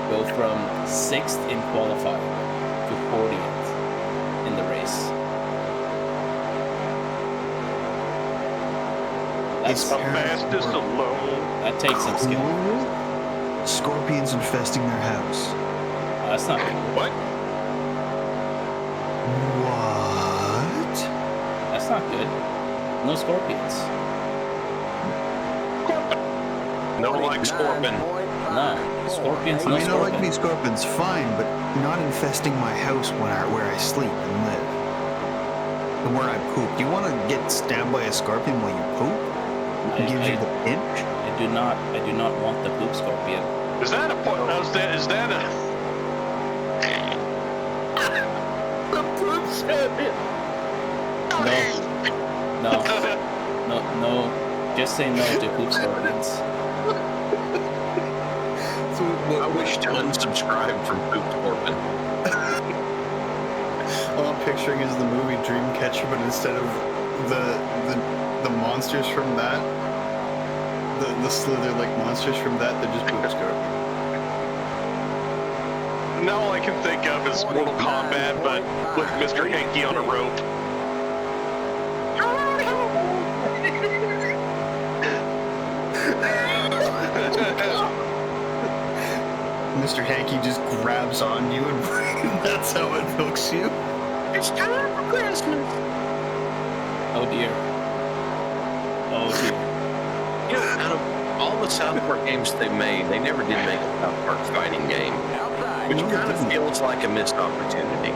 go from 6th in qualifying to 40th in the race. It's the fastest alone. That takes some skill. Scorpions infesting their house. That's not cool. What? What? That's not good. No scorpions. No like Scorpion. No. Scorpions, I no mean, I like scorpion. these scorpions fine, but not infesting my house where I sleep and live. And where I poop. You want to get stabbed by a scorpion while you poop? It gives you the pinch? I do not want the poop scorpion. Is that a point? Is that a? The poop scorpion. No. Just say no to poop scorpions. So I wish to unsubscribe from Poop Scorpion. All I'm picturing is the movie Dreamcatcher, but instead of the monsters from that, the slither-like monsters from that, they're just poop scorpions. Now all I can think of is Mortal Kombat, but with Mr. Hanky on a rope. Mr. Hanky just grabs on you, and that's how it hooks you. It's time for Christmas. Oh dear. Oh dear. You know, out of all the South Park games they made, they never did make a South Park fighting game, which kind of feels like a missed opportunity.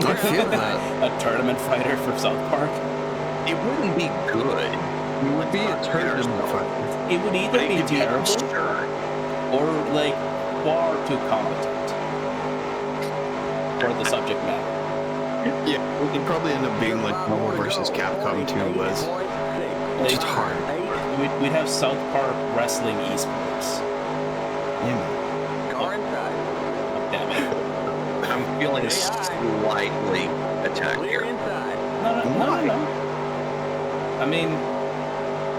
I feel that. A tournament fighter for South Park? It wouldn't be good. It would be a tournament fight. It would either They be could be terrible absurd. or like far too competent for the subject matter. Yeah, it'd probably end up being like Marvel vs. Capcom 2 was. Just hard. We'd have South Park wrestling esports. Yeah, man. Oh, damn it. I'm feeling slightly attacked here. No. I mean,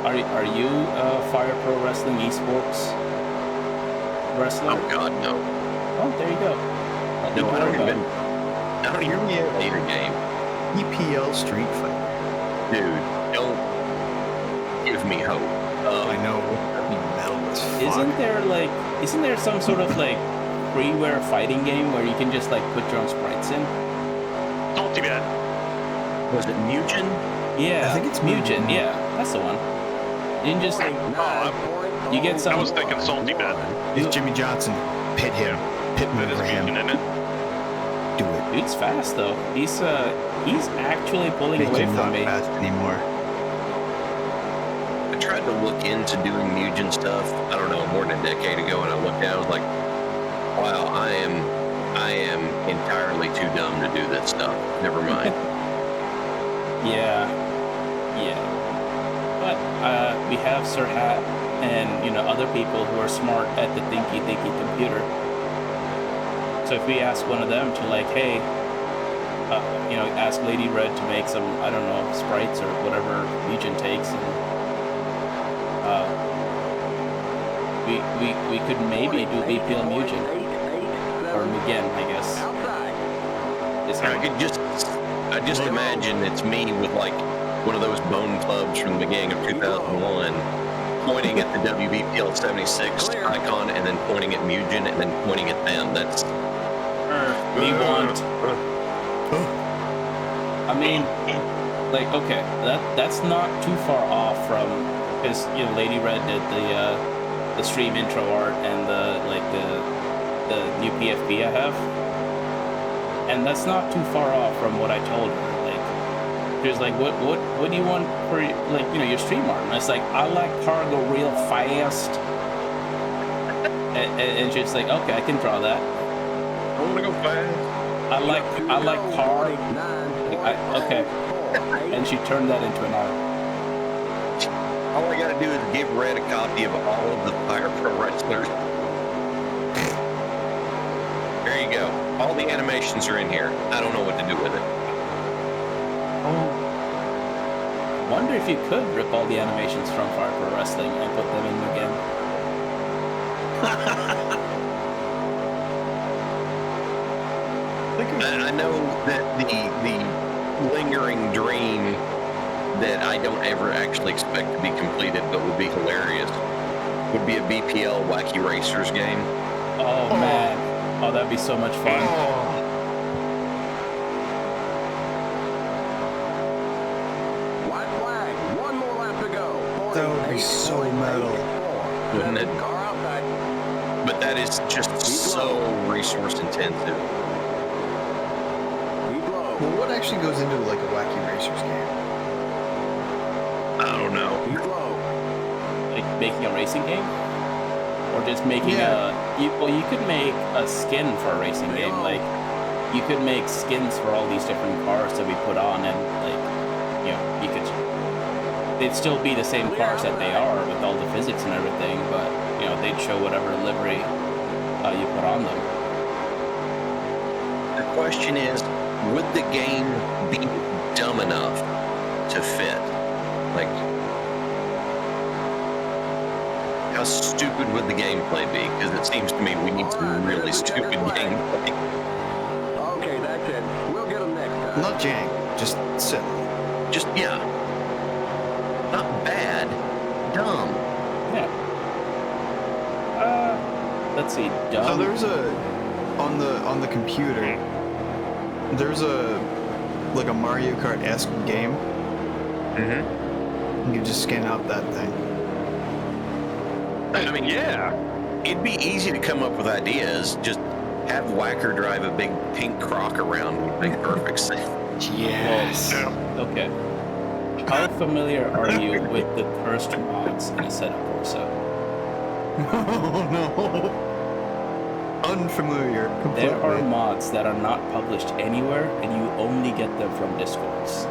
are you Fire Pro Wrestling esports wrestler? Oh God, no. Oh, there you go. No, I don't even play the game. EPL Street Fighter. Dude, don't give me hope. I know. That'd be metal as fuck. Isn't there some sort of like freeware fighting game where you can just like put your own sprites in? Salty bad. Was it Mugen? Yeah, I think it's Mugen. Mugen. Yeah, that's the one. You can just you get I some. was thinking salty bad. It's Jimmy Johnson. Pit him. Pit That is move him. Mugen in it. Do it. Dude's fast though. He's actually pulling Make away him from not me. fast anymore. I tried to look into doing Mugen stuff, I don't know, more than a decade ago, and I looked at it, I was like, wow, I am entirely too dumb to do this stuff. Never mind. Yeah. But we have Sir Hat and other people who are smart at the thinky computer. So if we ask one of them to like, hey, ask Lady Red to make some, I don't know, sprites or whatever Legion takes, and we could maybe do BPL Mugen or Mugen, I guess. Is how I just imagine it's me with like one of those bone clubs from the beginning of 2001, pointing at the WBPL76 icon and then pointing at Mugen and then pointing at them. That's we want. I mean, like, okay, that's not too far off from, because Lady Red did the stream intro art and the new PFP I have, and that's not too far off from what I told her. Like, she was like, what do you want for your stream art? And I was like, I like car go real fast, and she's like, okay, I can draw that. I want to go fast. I like car. Okay. And she turned that into an art. All I gotta do is give Red a copy of all of the Fire Pro Wrestlers. There you go. All the animations are in here. I don't know what to do with it. Wonder if you could rip all the animations from Fire Pro Wrestling and put them in again. I know that the lingering dream that I don't ever actually expect to be completed, but would be hilarious, would be a BPL Wacky Racers game. Oh man. Oh, that'd be so much fun. White flag. One more lap to go. That would be so metal. Wouldn't it? Car outside. But that is just so resource intensive. Keep low. Well, what actually goes into like a Wacky Racers game? I don't know. Keep low. Like making a racing game? Or just making you could make a skin for a racing game. Like, you could make skins for all these different cars that we put on, and you could. They'd still be the same cars that they are with all the physics and everything, but they'd show whatever livery you put on them. The question is, would the game be dumb enough to fit? Like, how stupid would the gameplay be? Because it seems to me we need some really stupid gameplay. Okay, that's it. We'll get them next time. Not jank, just silly. Just, yeah. Not bad, dumb. Yeah. Let's see. Dumb. So there's on the computer. There's a Mario Kart-esque game. Mm-hmm. You just scan out that thing. I mean, Yeah. it'd be easy to come up with ideas. Just have Whacker drive a big pink croc around would make perfect sense. Yes. Okay. How familiar are you with the cursed mods in a setup or so? Oh no. Unfamiliar. Completely. There are mods that are not published anywhere, and you only get them from Discords.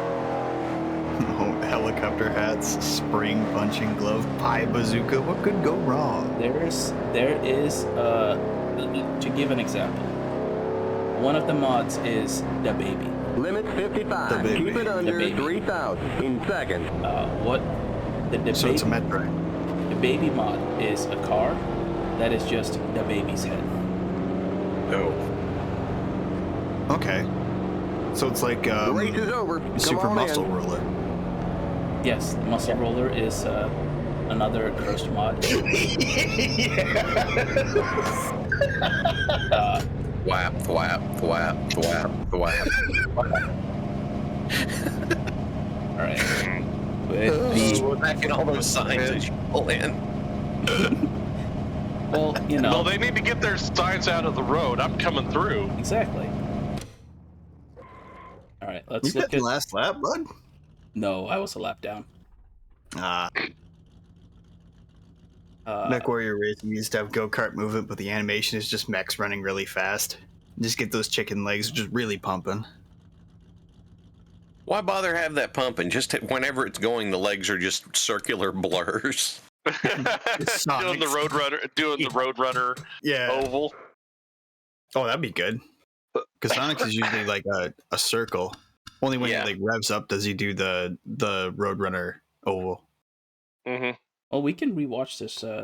Oh, helicopter hats, spring punching glove, pie bazooka. What could go wrong? There is to give an example. One of the mods is the baby. Limit 55. The baby. Keep it The under baby. 3,000 in seconds. What the So it's a baby, Metroid. the baby mod is a car that is just the baby's head. Oh. Okay. So it's like The race is over. Come Super on Muscle in. Roller. Yes, the muscle roller is another cursed mod. Thwap, thwap, thwap, thwap, thwap. All right. With the We're back in all those signs that you pull in. well, you know. No, they need to get their signs out of the road. I'm coming through. Exactly. All right, let's You look got at. the last lap, bud? No, I was a lap down. Back where you're racing, you used to have go-kart movement, but the animation is just mechs running really fast. Just get those chicken legs just really pumping. Why bother have that pumping? Just whenever it's going, the legs are just circular blurs. doing the Roadrunner Yeah. oval. Oh, that'd be good. Because Sonic's is usually like a circle. Only when Yeah. he like revs up does he do the Roadrunner oval. Mm-hmm. Oh, we can rewatch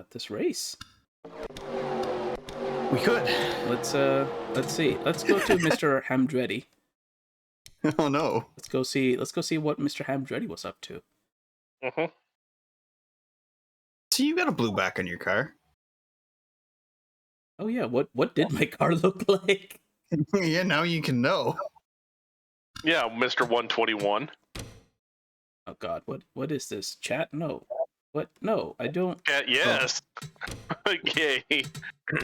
this race. We could. Let's see. Let's go to Mr. Hamdretti. Oh no. Let's go see what Mr. Hamdretti was up to. Mm-hmm. So you got a blue back on your car. Oh yeah, what did my car look like? Yeah, now you can know. Yeah, Mr. 121. Oh god, what is this? Chat? No. What? No, I don't. Yes. Okay.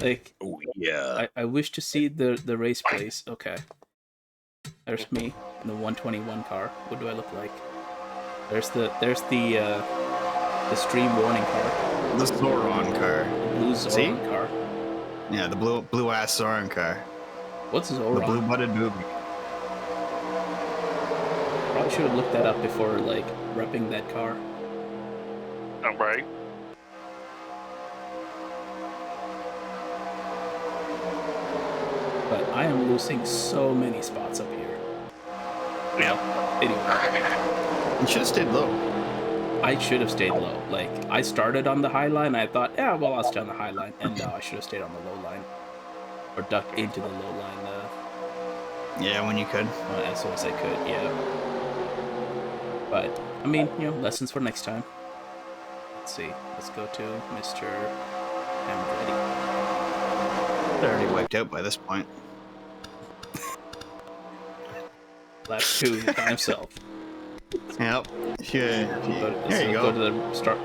Like, Oh, yeah. I wish to see the race place. Okay. There's me in the 121 car. What do I look like? There's the stream warning car. The Zoran car. The blue Zoran See? car. Yeah, the blue ass Zoran car. What's Zoran? The blue butted booby. Probably should have looked that up before like repping that car. All right. But I am losing so many spots up here. Yeah. Anyway, You should have stayed low. I should have stayed low. Like, I started on the high line. I thought, yeah, well, I'll stay on the high line. And no, I should have stayed on the low line. Or ducked into the low line Yeah, when you could. as soon as I could, yeah. But, I mean, lessons for next time. Let's see. Let's go to Mr. Andretti. They're already wiped out by this point. Lap 2 by himself. Yep. Yeah. There There you go. Go to the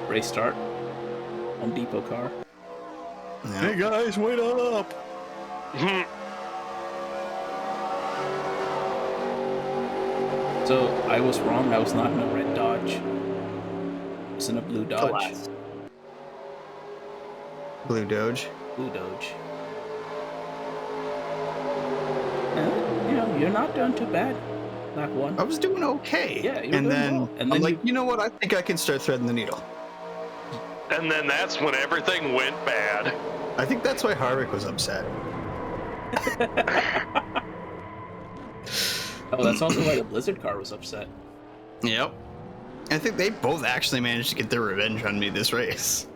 race start. Home Depot car. Yeah. guys, wait up! So I was wrong. I was not in a red Dodge. I was in a blue Dodge. Alas. Blue Doge. Blue Dodge. You're not doing too bad. Lap 1. I was doing okay. Yeah, you were and doing then well. And I'm then like, you know what? I think I can start threading the needle. And then that's when everything went bad. I think that's why Harvick was upset. Oh, that's also why the Blizzard car was upset. Yep. I think they both actually managed to get their revenge on me this race.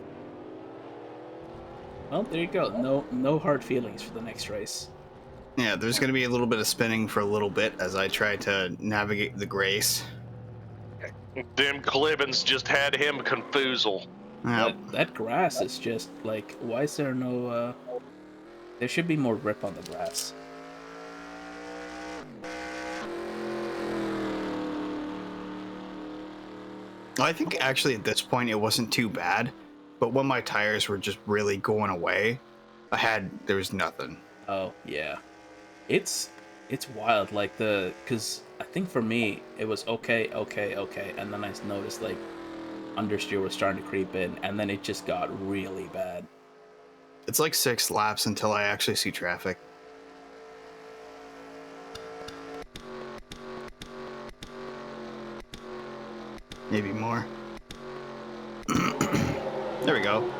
Well, there you go. No hard feelings for the next race. Yeah, there's going to be a little bit of spinning for a little bit as I try to navigate the grace. Them Clibbins just had him confoozle. Yep. That grass is just like, why is there no? There should be more grip on the grass. I think actually at this point it wasn't too bad, but when my tires were just really going away, there was nothing. Oh yeah, it's wild. Like because I think for me it was okay, and then I noticed like understeer was starting to creep in, and then it just got really bad. It's like 6 laps until I actually see traffic. Maybe more. There we go.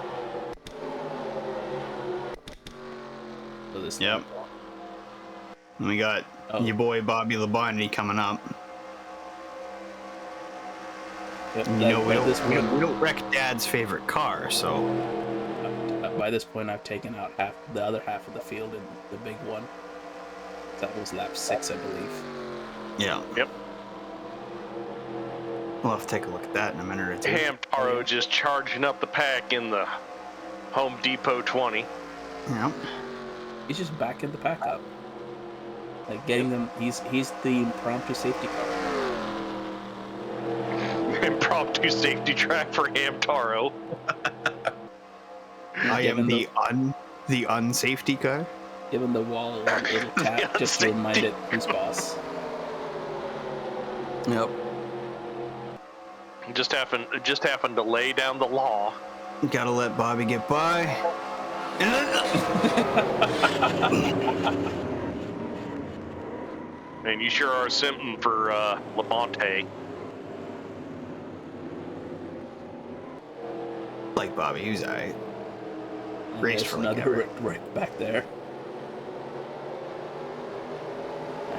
So this Yep. And we got your boy Bobby Labonte coming up. Yep, And, you know, we this point, don't wreck Dad's favorite car, so by this point, I've taken out the other half of the field in the big one. That was lap 6, I believe. yeah. Yep. We'll have to take a look at that in a minute or two. Hamtaro just charging up the pack in the Home Depot 20. Yep. He's just backing the pack up. Like getting them, he's the impromptu safety car. Impromptu safety track for Hamtaro. I am the unsafety car. Give him the wall a little tap just to remind it who's boss. Yep. Just happened to lay down the law. Gotta let Bobby get by. And you sure are simping for Labonte. Like Bobby, he was alright. Raced There's for like another right back there.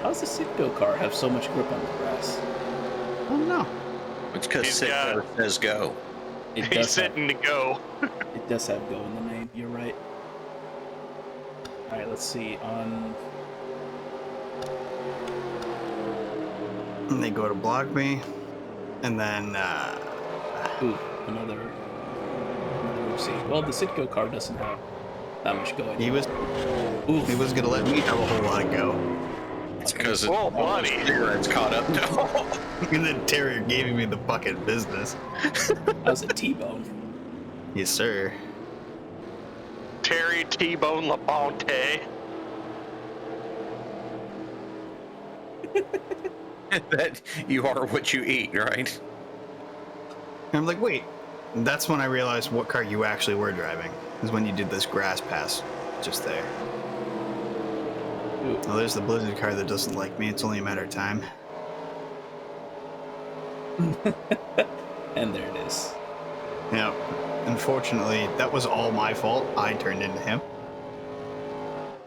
How's the Sitco car have so much grip on the grass? I don't know. It's because Sitco says go. He's sitting to go. It does have go in the name. You're right. All right, let's see. And they go to block me, and then Ooh, another oopsie. Well, the Sitco car doesn't have that much going. he was gonna let me have a whole lot of go. It's because buddy. it's caught up to. And then Terrier gave me the fucking business. That was a T-bone. Yes, sir. Terry T-Bone Labonte. That you are what you eat, right? And I'm like, wait. And that's when I realized what car you actually were driving. Is when you did this grass pass just there. Ooh. Oh, there's the Blizzard car that doesn't like me. It's only a matter of time. And there it is. Yeah. Unfortunately, that was all my fault. I turned into him.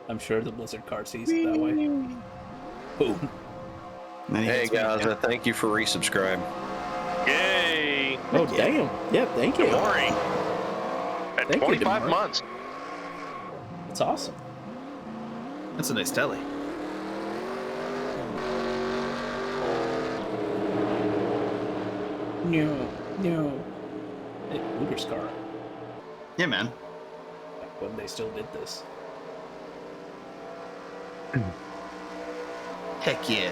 I'm sure the Blizzard car sees it that way. Boom. And then he Hey hits me guys, again. thank you for resubscribe. Yay! Oh, damn. Yeah, thank you. Maury. At Thank you, 25 Demar. months. That's awesome. That's a nice telly. No. Hey, Looter's car. Yeah, man. Back when they still did this. Heck yeah.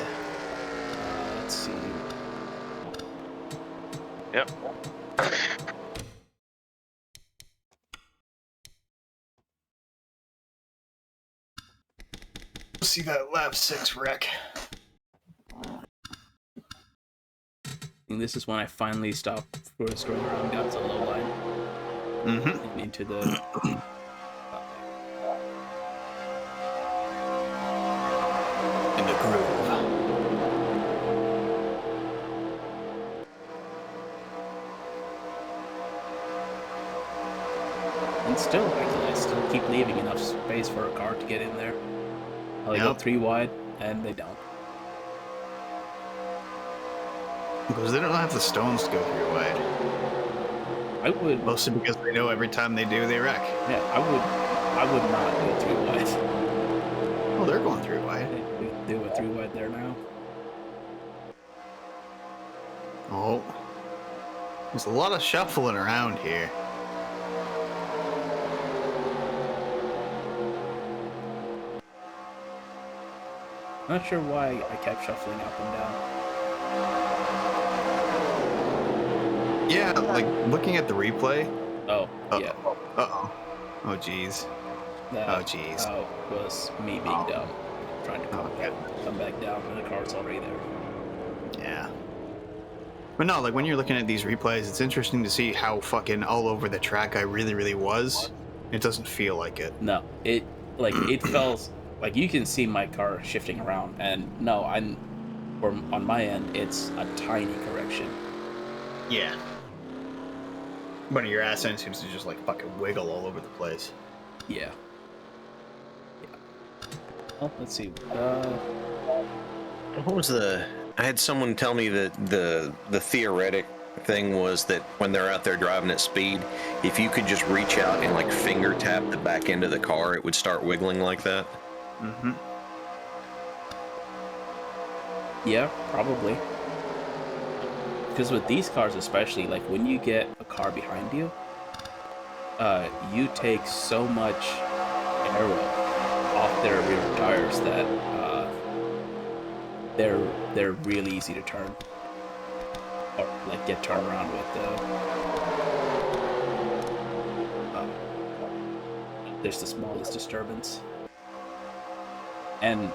Let's see. Yep. See that lap 6 wreck. And this is when I finally stopped screwing around, got to the low line. Mm-hmm. And into the... In the groove. And still, I still keep leaving enough space for a car to get in there. They go Yep. 3 wide, and they don't. Because they don't have the stones to go 3 wide. I would... Mostly because they know every time they do, they wreck. Yeah, I would not go 3 wide. Oh, they're going 3 wide. They went 3 wide there now. Oh. There's a lot of shuffling around here. Not sure why I kept shuffling up and down. Yeah, like, looking at the replay. Oh, Uh-oh. yeah. Uh-oh. Oh, jeez. That Oh, jeez. was me being dumb. Trying to come back down, and the car's already there. Yeah. But no, like, when you're looking at these replays, it's interesting to see how fucking all over the track I really, really was. It doesn't feel like it. No, it felt like you can see my car shifting around, and no, on my end, it's a tiny correction. Yeah. But your ass end seems to just, like, fucking wiggle all over the place. Yeah. Well, let's see. What was the? I had someone tell me that the theoretic thing was that when they're out there driving at speed, if you could just reach out and like finger tap the back end of the car, it would start wiggling like that. Mm-hmm. Yeah, probably. because with these cars especially, like when you get a car behind you, you take so much aero off their rear tires that they're really easy to turn or like get turned around with. There's the smallest disturbance, and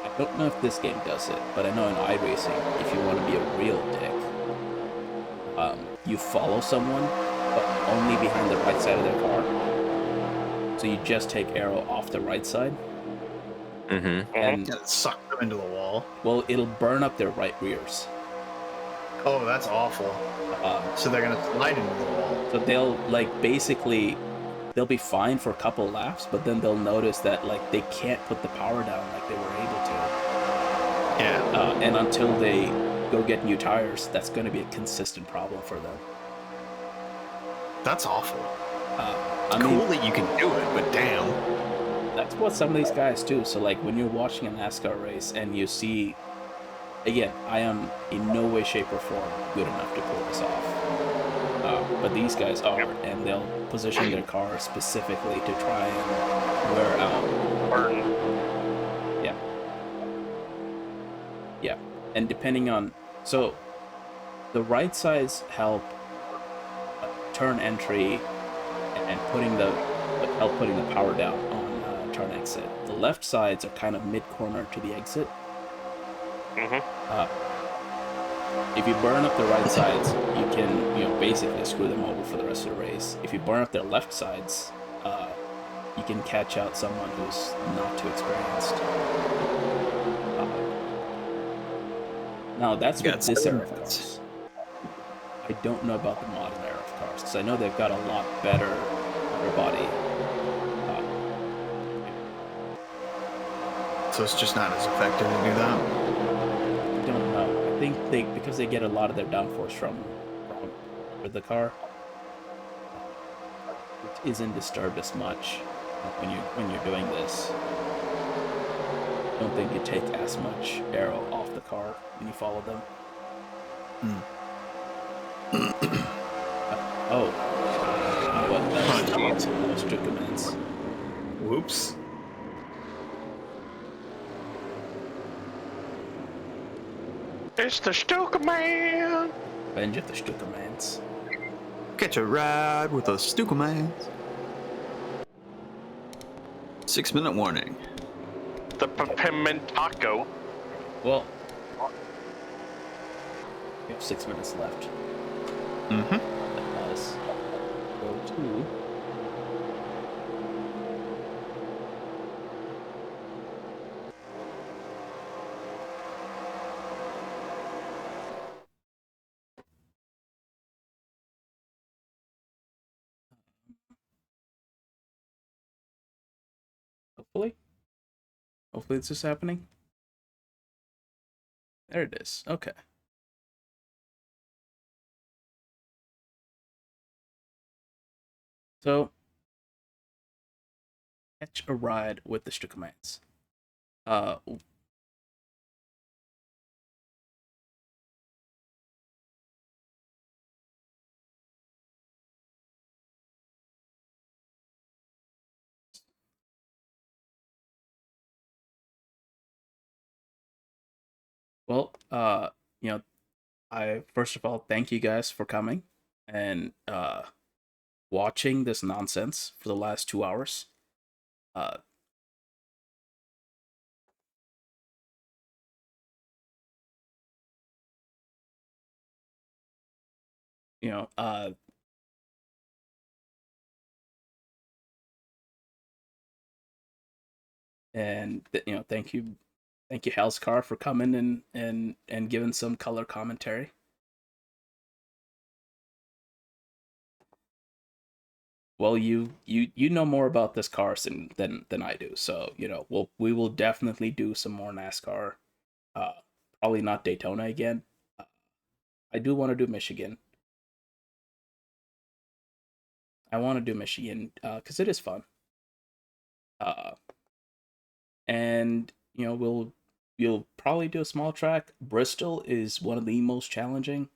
I don't know if this game does it, but I know in iRacing, if you want to be a real dick, you follow someone, but only behind the right side of their car. So you just take aero off the right side. Mm-hmm. And Yeah, suck them into the wall. well, it'll burn up their right rears. Oh, that's awful. So they're gonna slide into the wall. So they'll like basically they'll be fine for a couple of laps, but then they'll notice that like they can't put the power down like they were able to. Yeah. And until they go get new tires, that's going to be a consistent problem for them. That's awful. I Cool mean, that you can do it, but damn. that's what some of these guys do. So like when you're watching a NASCAR race and you see, again, I am in no way, shape, or form good enough to pull this off. But these guys are, and they'll position their car specifically to try and wear out. Yeah. Yeah. And depending on, so the right sides help turn entry and help putting the power down on turn exit. The left sides are kind of mid corner to the exit. If you burn up the right sides, you can basically screw them over for the rest of the race. If you burn up their left sides, you can catch out someone who's not too experienced. Now that's with this era of cars. I don't know about the modern era of cars because I know they've got a lot better underbody. So it's just not as effective to do that. I don't know. I think because they get a lot of their downforce from with the car, it isn't disturbed as much when you're doing this. I don't think you take as much aero off the car when you follow them. What? Those took commands. Whoops. It's the Stuka Man. Revenge of the Stukamans. Catch a ride with a Stuka man. 6-minute warning. The Pimentaco. Well, we have 6 minutes left. Mm-hmm. Let us go to Hopefully this is happening. There it is. Okay. So, catch a ride with the Stukamans. Well, I first of all thank you guys for coming and watching this nonsense for the last 2 hours. You know, and thank you, Hellscar, for coming and giving some color commentary. Well, you know more about this car than I do, so we will definitely do some more NASCAR. Probably not Daytona again. I do want to do Michigan. I want to do Michigan because it is fun. And you'll probably do a small track. Bristol is one of the most challenging.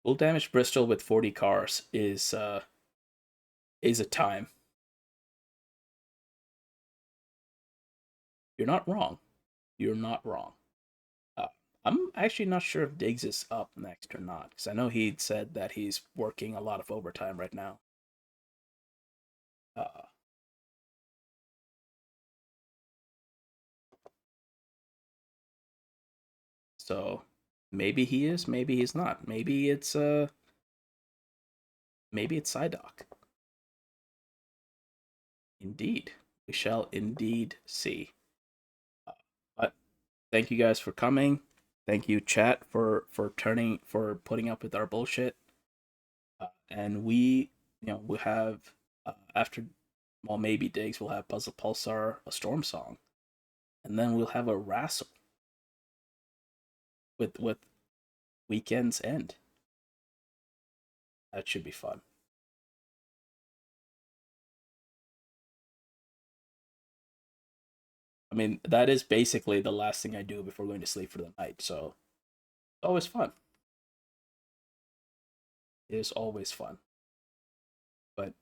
Full damage Bristol with 40 cars is a time. You're not wrong. You're not wrong. I'm actually not sure if Diggs is up next or not, because I know he said that he's working a lot of overtime right now. So maybe he is, maybe he's not. Maybe it's Psyduck. Indeed, we shall indeed see. But thank you guys for coming. Thank you, chat, for putting up with our bullshit. And we have after, well, maybe Diggs will have Puzzle Pulsar, a Storm Song, and then we'll have a wrestle with Weekend's End. That should be fun. I mean, that is basically the last thing I do before going to sleep for the night, so it's always fun. It is always fun. But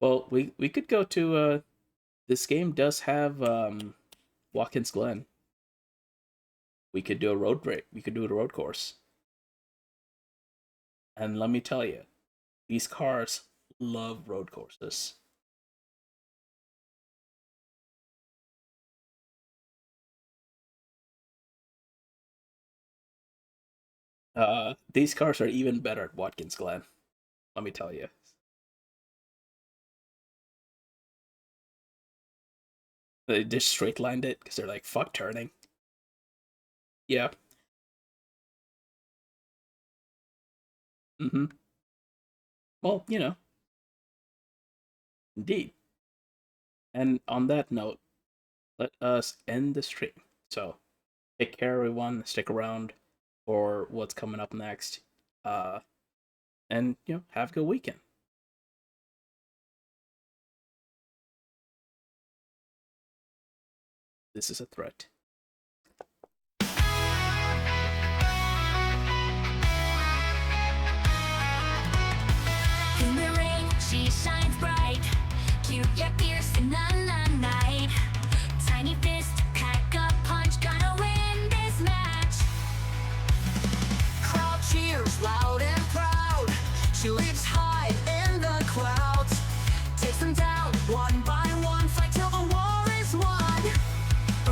well, we could go to this game does have Watkins Glen. We could do a road break. We could do a road course. And let me tell you, these cars love road courses. These cars are even better at Watkins Glen. Let me tell you. They just straight lined it because they're like, fuck turning. Yeah. Mm-hmm. Well, indeed. And on that note, let us end the stream. So, take care, everyone. Stick around for what's coming up next. And, have a good weekend. This is a threat. In the rain, she shines bright. Cute yet fierce in the night. Tiny fist, pack a punch, gonna win this match. Crowd cheers loud and proud. She leaps high in the clouds. Takes them down one by one. Fight till the war is won.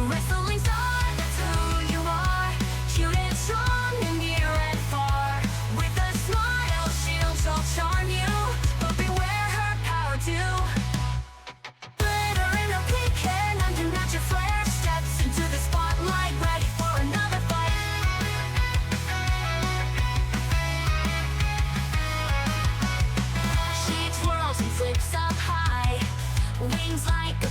Wrestling star, that's who you are. Cute and strong and near and far. With a smile, she'll charm you. But beware her power too. Glitter in a pink hair, undenied your flair. Steps into the spotlight, ready for another fight. She twirls and flips up high. Wings like a